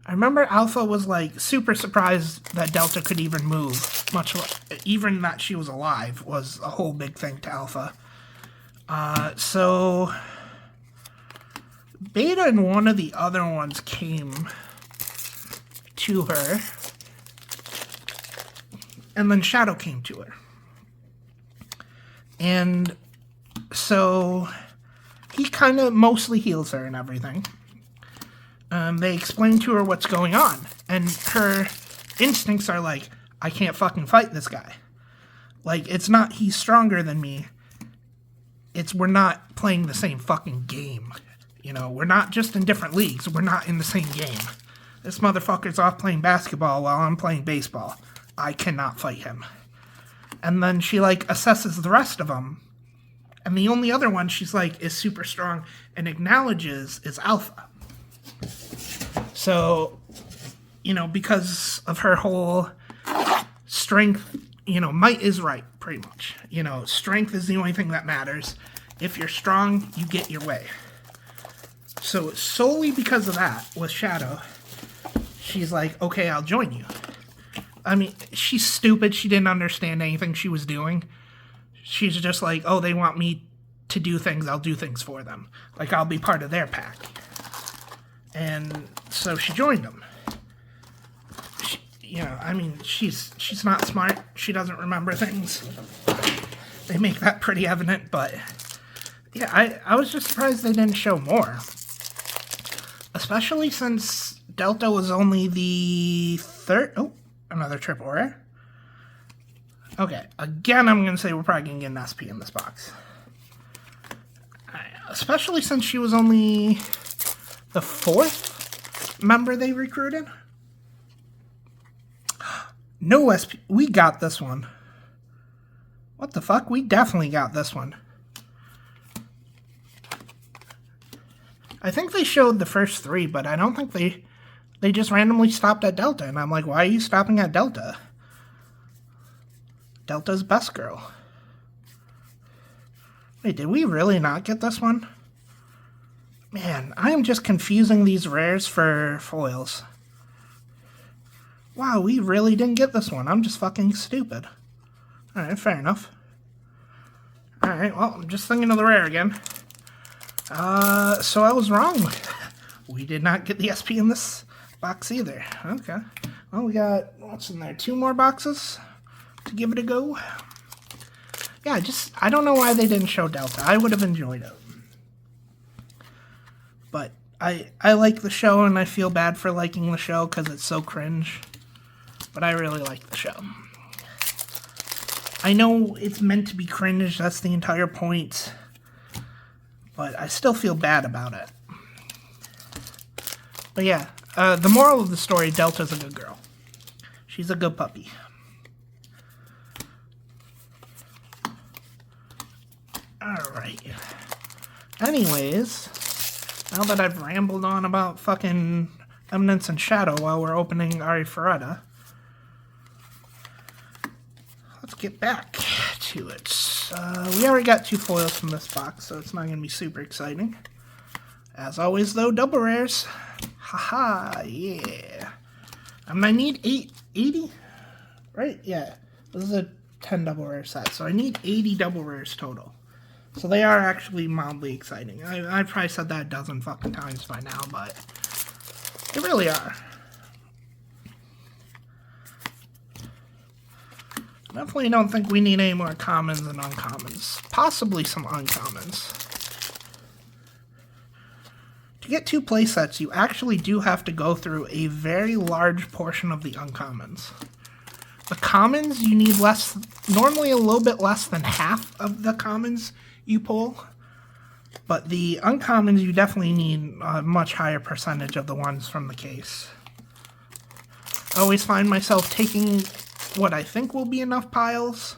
I remember Alpha was, like, super surprised that Delta could even move. Even that she was alive was a whole big thing to Alpha. So, Beta and one of the other ones came to her. And then Shadow came to her. And so he kind of mostly heals her and everything. They explain to her what's going on. And her instincts are like, I can't fucking fight this guy. Like, it's not he's stronger than me. It's we're not playing the same fucking game. You know, we're not just in different leagues. We're not in the same game. This motherfucker's off playing basketball while I'm playing baseball. I cannot fight him. And then she, like, assesses the rest of them. And the only other one she's like is super strong and acknowledges is Alpha. So, you know, because of her whole strength, you know, might is right, pretty much. You know, strength is the only thing that matters. If you're strong, you get your way. So solely because of that, with Shadow, she's like, okay, I'll join you. I mean, she's stupid. She didn't understand anything she was doing. She's just like, oh, they want me to do things. I'll do things for them. Like, I'll be part of their pack. And so she joined them. You know, I mean, she's not smart. She doesn't remember things. They make that pretty evident, but yeah, I was just surprised they didn't show more. Especially since Delta was only the third... Oh, another triple rare. Okay, again, I'm going to say we're probably going to get an SP in this box. Especially since she was only the 4th member they recruited. No SP. We got this one. What the fuck? We definitely got this one. I think they showed the first 3, but I don't think they just randomly stopped at Delta. And I'm like, why are you stopping at Delta? Delta's best girl. Wait, did we really not get this one? Man, I am just confusing these rares for foils. Wow, we really didn't get this one. I'm just fucking stupid. Alright, fair enough. Alright, well, I'm just thinking of the rare again. So I was wrong. We did not get the SP in this box either. Okay. Well, we got, what's in there? 2 more boxes to give it a go. Yeah, I don't know why they didn't show Delta. I would have enjoyed it. But I like the show, and I feel bad for liking the show because it's so cringe. But I really like the show. I know it's meant to be cringe, that's the entire point. But I still feel bad about it. But yeah, the moral of the story, Delta's a good girl. She's a good puppy. Alright. Anyways, now that I've rambled on about fucking Eminence and Shadow while we're opening arifureta, let's get back to it. We already got 2 foils from this box, so it's not going to be super exciting. As always, though, double rares. Haha, yeah. I need 80, right? Yeah, this is a 10 double rare set, so I need 80 double rares total. So they are actually mildly exciting. I probably said that a dozen fucking times by now, but they really are. Definitely don't think we need any more commons and uncommons. Possibly some uncommons. To get 2 playsets, you actually do have to go through a very large portion of the uncommons. The commons, you need less, normally a little bit less than half of the commons you pull. But the uncommons, you definitely need a much higher percentage of the ones from the case. I always find myself taking what I think will be enough piles,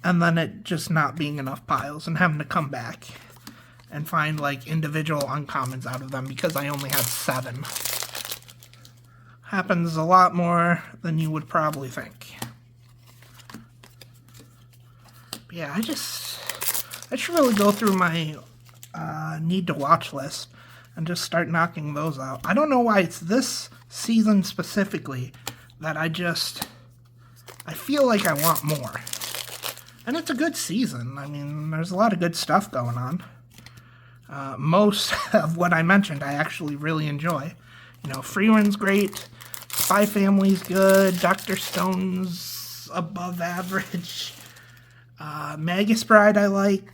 and then it just not being enough piles, and having to come back and find like individual uncommons out of them because I only had 7. Happens a lot more than you would probably think. But yeah, I should really go through my need to watch list and just start knocking those out. I don't know why it's this season specifically that I feel like I want more. And it's a good season. I mean, there's a lot of good stuff going on. Most of what I mentioned I actually really enjoy. You know, Freeman's great, Spy Family's good, Dr. Stone's above average, Magus Bride I like,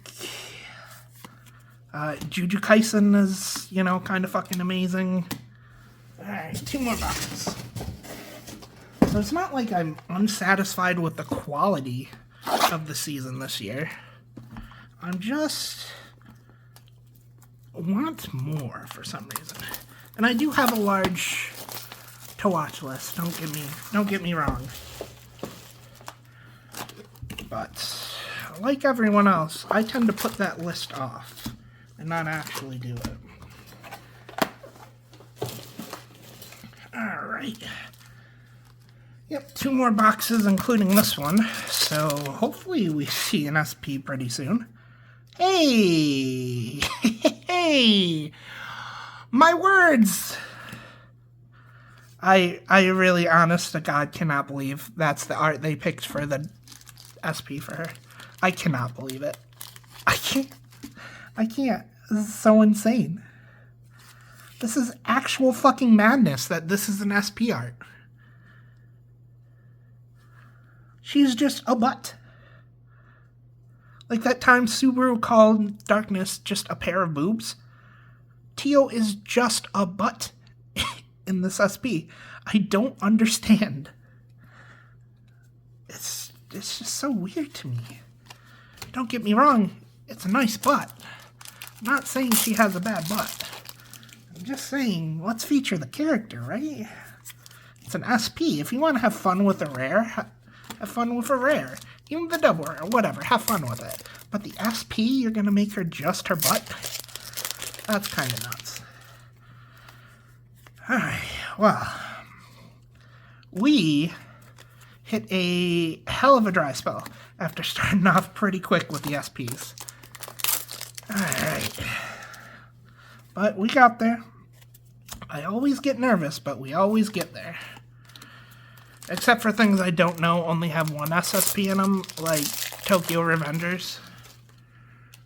Jujutsu Kaisen is, you know, kind of fucking amazing. Alright, 2 more boxes. So it's not like I'm unsatisfied with the quality of the season this year. I'm just want more for some reason. And I do have a large to watch list. Don't get me wrong. But like everyone else, I tend to put that list off and not actually do it. Alright. Yep, 2 more boxes, including this one. So hopefully we see an SP pretty soon. Hey! Hey! My words! I really, honest to God, cannot believe that's the art they picked for the SP for her. I cannot believe it. I can't. This is so insane. This is actual fucking madness that this is an SP art. She's just a butt. Like that time Subaru called Darkness just a pair of boobs. Tio is just a butt in this SP. I don't understand. It's just so weird to me. Don't get me wrong, it's a nice butt. I'm not saying she has a bad butt. I'm just saying, let's feature the character, right? It's an SP. If you want to have fun with a rare, have fun with a rare. Even the double or whatever, have fun with it. But the SP, you're going to make her just her butt? That's kind of nuts. Alright, well, we hit a hell of a dry spell after starting off pretty quick with the SPs. Alright. But we got there. I always get nervous, but we always get there. Except for things I don't know only have one SSP in them, like Tokyo Revengers.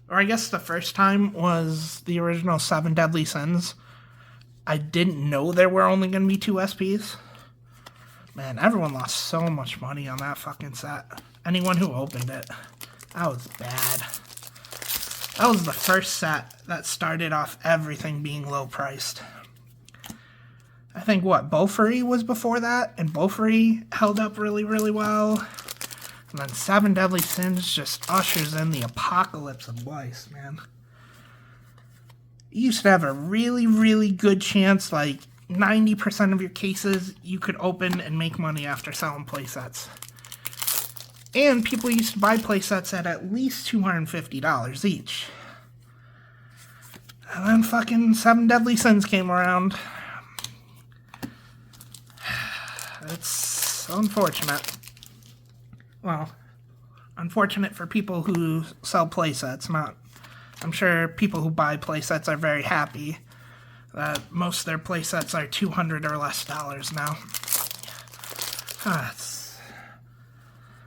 Or I guess the first time was the original 7 Deadly Sins. I didn't know there were only going to be 2 SPs. Man, everyone lost so much money on that fucking set. Anyone who opened it. That was bad. That was the first set that started off everything being low priced. I think, Beaufry was before that, and Beaufry held up really, really well. And then 7 Deadly Sins just ushers in the apocalypse of weiss, man. You used to have a really, really good chance, like 90% of your cases you could open and make money after selling playsets. And people used to buy playsets at least $250 each. And then fucking 7 Deadly Sins came around. It's unfortunate. Well, unfortunate for people who sell playsets, not... I'm sure people who buy playsets are very happy that most of their playsets are $200 or less now.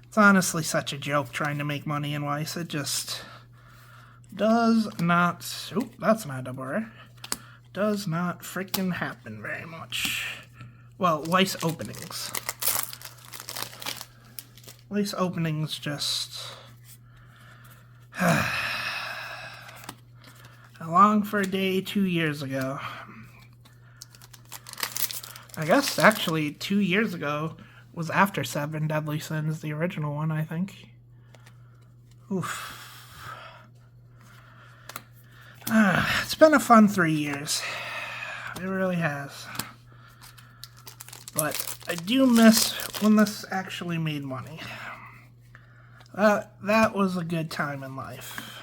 It's honestly such a joke trying to make money in weiss. It just does not... Oop, that's not a double rare. Does not freaking happen very much. Well, weiss openings. Weiss openings just... Along for a day 2 years ago. I guess, actually, 2 years ago was after 7 Deadly Sins, the original one, I think. Oof. It's been a fun 3 years. It really has. But I do miss when this actually made money. That was a good time in life.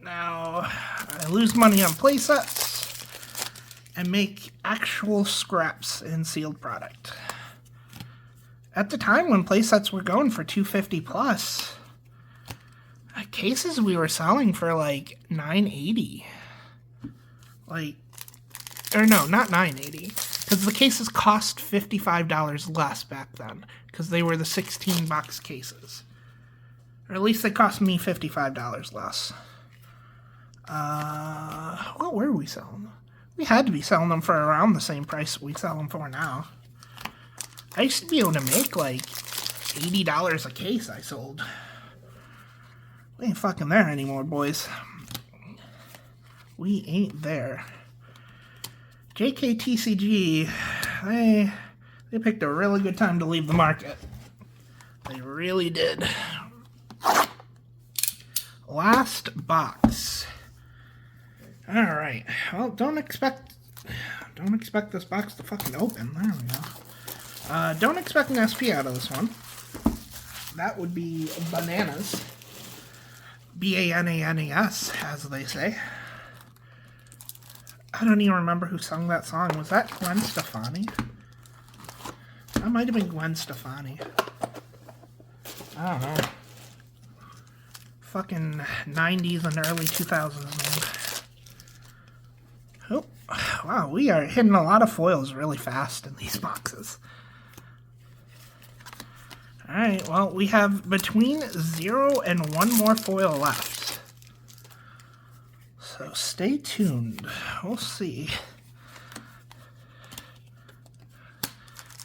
Now, I lose money on playsets and make actual scraps in sealed product. At the time when playsets were going for $250 plus, cases we were selling for like $980. Or no, not $980. Because the cases cost $55 less back then. Because they were the 16-box cases. Or at least they cost me $55 less. What were we selling them? We had to be selling them for around the same price we sell them for now. I used to be able to make like $80 a case I sold. We ain't fucking there anymore, boys. We ain't there. JKTCG, they picked a really good time to leave the market. They really did. Last box. Alright. Well, don't expect this box to fucking open. There we go. Don't expect an SP out of this one. That would be bananas. B-A-N-A-N-A-S, as they say. I don't even remember who sung that song. Was that Gwen Stefani? That might have been Gwen Stefani. I don't know. Fucking 90s and early 2000s, man. Oh, wow, we are hitting a lot of foils really fast in these boxes. Alright, well, we have between 0 and 1 more foil left. So stay tuned. We'll see.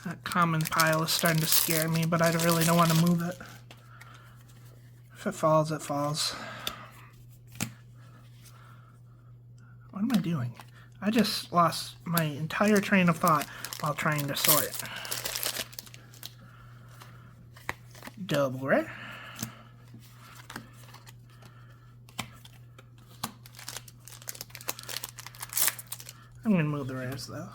That common pile is starting to scare me, but I really don't want to move it. If it falls, it falls. What am I doing? I just lost my entire train of thought while trying to sort it. Double rare. I'm gonna move the rares though,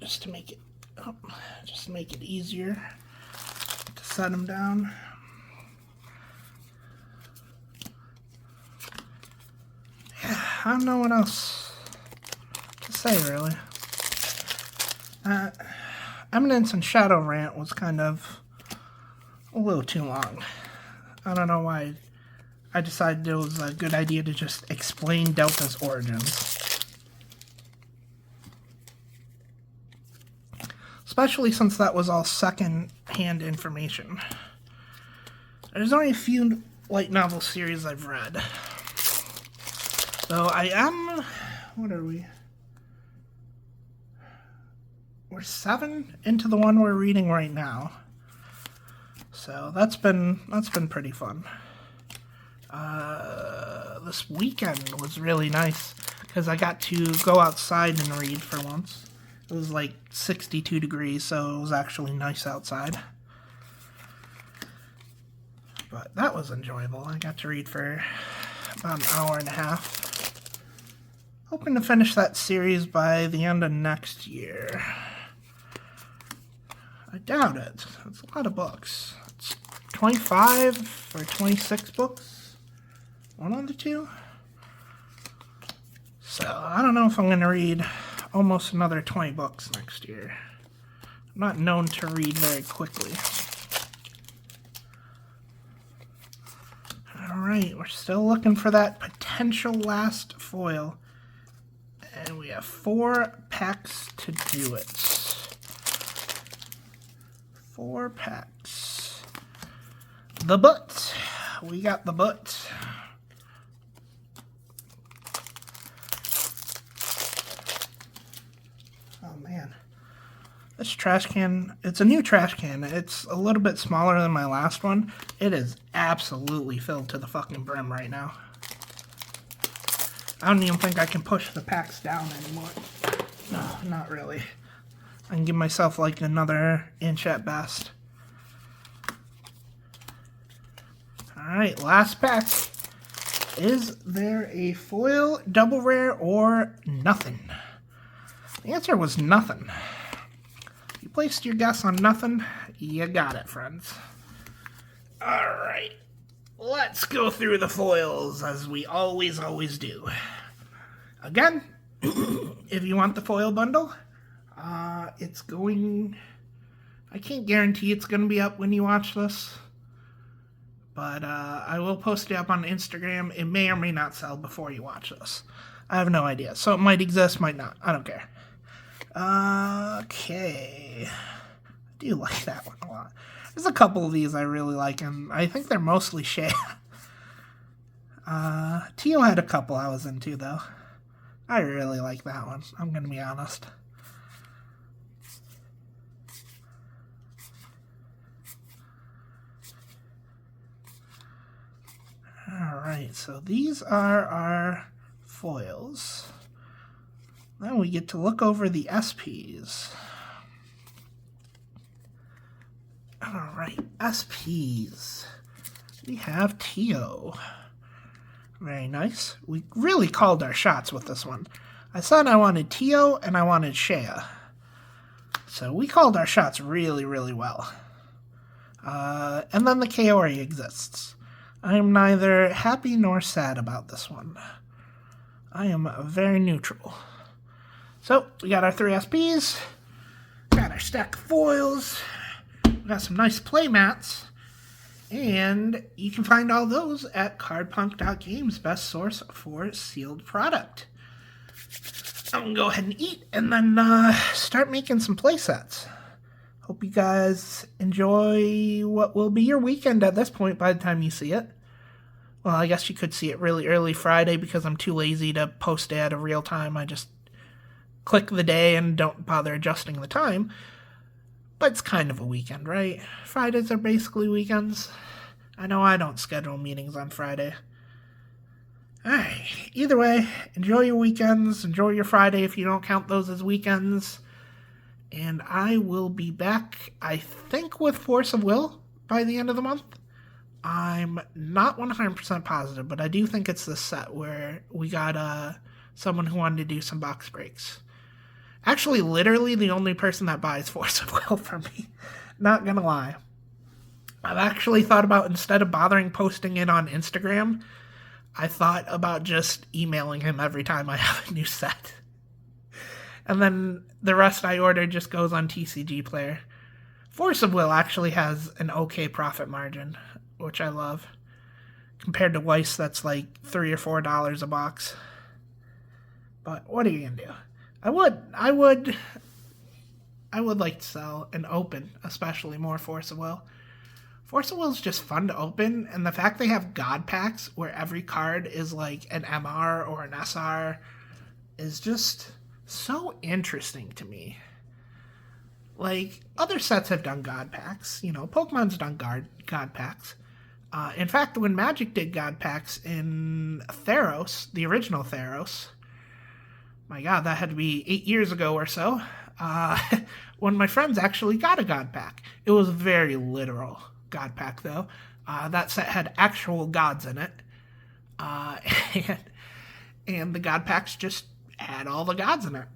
just to make it easier to set them down. don't know what else to say, really. Eminence and Shadow Rant was kind of a little too long. I don't know why I decided it was a good idea to just explain Delta's origins. Especially since that was all second-hand information. There's only a few light novel series I've read. So I am... What are we? We're 7 into the one we're reading right now. So that's been pretty fun. This weekend was really nice because I got to go outside and read for once. It was like 62 degrees, so it was actually nice outside. But that was enjoyable. I got to read for about an hour and a half. Hoping to finish that series by the end of next year. I doubt it. It's a lot of books. It's 25 or 26 books. One of the two. So, I don't know if I'm going to read almost another 20 books next year. I'm not known to read very quickly. Alright, we're still looking for that potential last foil. And we have 4 packs to do it. 4 packs. The butt. We got the butt. Oh man. This trash can, it's a new trash can. It's a little bit smaller than my last one. It is absolutely filled to the fucking brim right now. I don't even think I can push the packs down anymore. No, not really. I can give myself like another inch at best. Alright, last pack. Is there a foil, double rare, or nothing? The answer was nothing. You placed your guess on nothing, you got it, friends. Alright, let's go through the foils as we always do. Again, if you want the foil bundle, it's going... I can't guarantee it's going to be up when you watch this, but I will post it up on Instagram. It may or may not sell before you watch this. I have no idea. So it might exist, might not. I don't care. Okay. I do like that one a lot. There's a couple of these I really like, and I think they're mostly Shea. Tio had a couple I was into, though. I really like that one. I'm going to be honest. Alright, so these are our foils. Then we get to look over the SPs. Alright, SPs. We have Tio. Very nice. We really called our shots with this one. I said I wanted Tio and I wanted Shea. So we called our shots really, really well. And then the Kaori exists. I am neither happy nor sad about this one. I am very neutral. So, we got our 3 SPs. Got our stack of foils. We got some nice play mats. And you can find all those at cardpunk.games, best source for sealed product. I'm going to go ahead and eat and then start making some play sets. Hope you guys enjoy what will be your weekend at this point by the time you see it. Well, I guess you could see it really early Friday because I'm too lazy to post it at a real time. I just click the day and don't bother adjusting the time. But it's kind of a weekend, right? Fridays are basically weekends. I know I don't schedule meetings on Friday. Alright, either way, enjoy your weekends, enjoy your Friday if you don't count those as weekends. And I will be back, I think, with Force of Will by the end of the month. I'm not 100% positive, but I do think it's this set where we got someone who wanted to do some box breaks. Actually, literally the only person that buys Force of Will from me. Not gonna lie. I've actually thought about, instead of bothering posting it on Instagram, I thought about just emailing him every time I have a new set. And then the rest I ordered just goes on TCG Player. Force of Will actually has an okay profit margin, which I love. Compared to Weiss, that's like $3 or $4 a box. But what are you gonna do? I would like to sell and open, especially more Force of Will. Force of Will is just fun to open, and the fact they have God packs where every card is like an MR or an SR is just so interesting to me. Like, other sets have done God packs. You know, Pokemon's done God packs. In fact, when Magic did God packs in Theros, the original Theros, my god, that had to be 8 years ago or so, when my friends actually got a God pack. It was very literal God pack, though. That set had actual gods in it. And the God packs just had all the gods in it.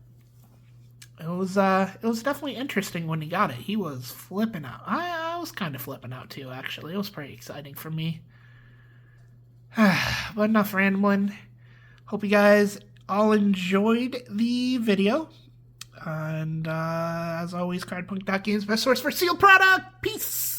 It was definitely interesting when he got it. He was flipping out. I was kind of flipping out too, actually. It was pretty exciting for me. But enough rambling. Hope you guys all enjoyed the video. And as always, cardpunk.game's best source for sealed product. Peace!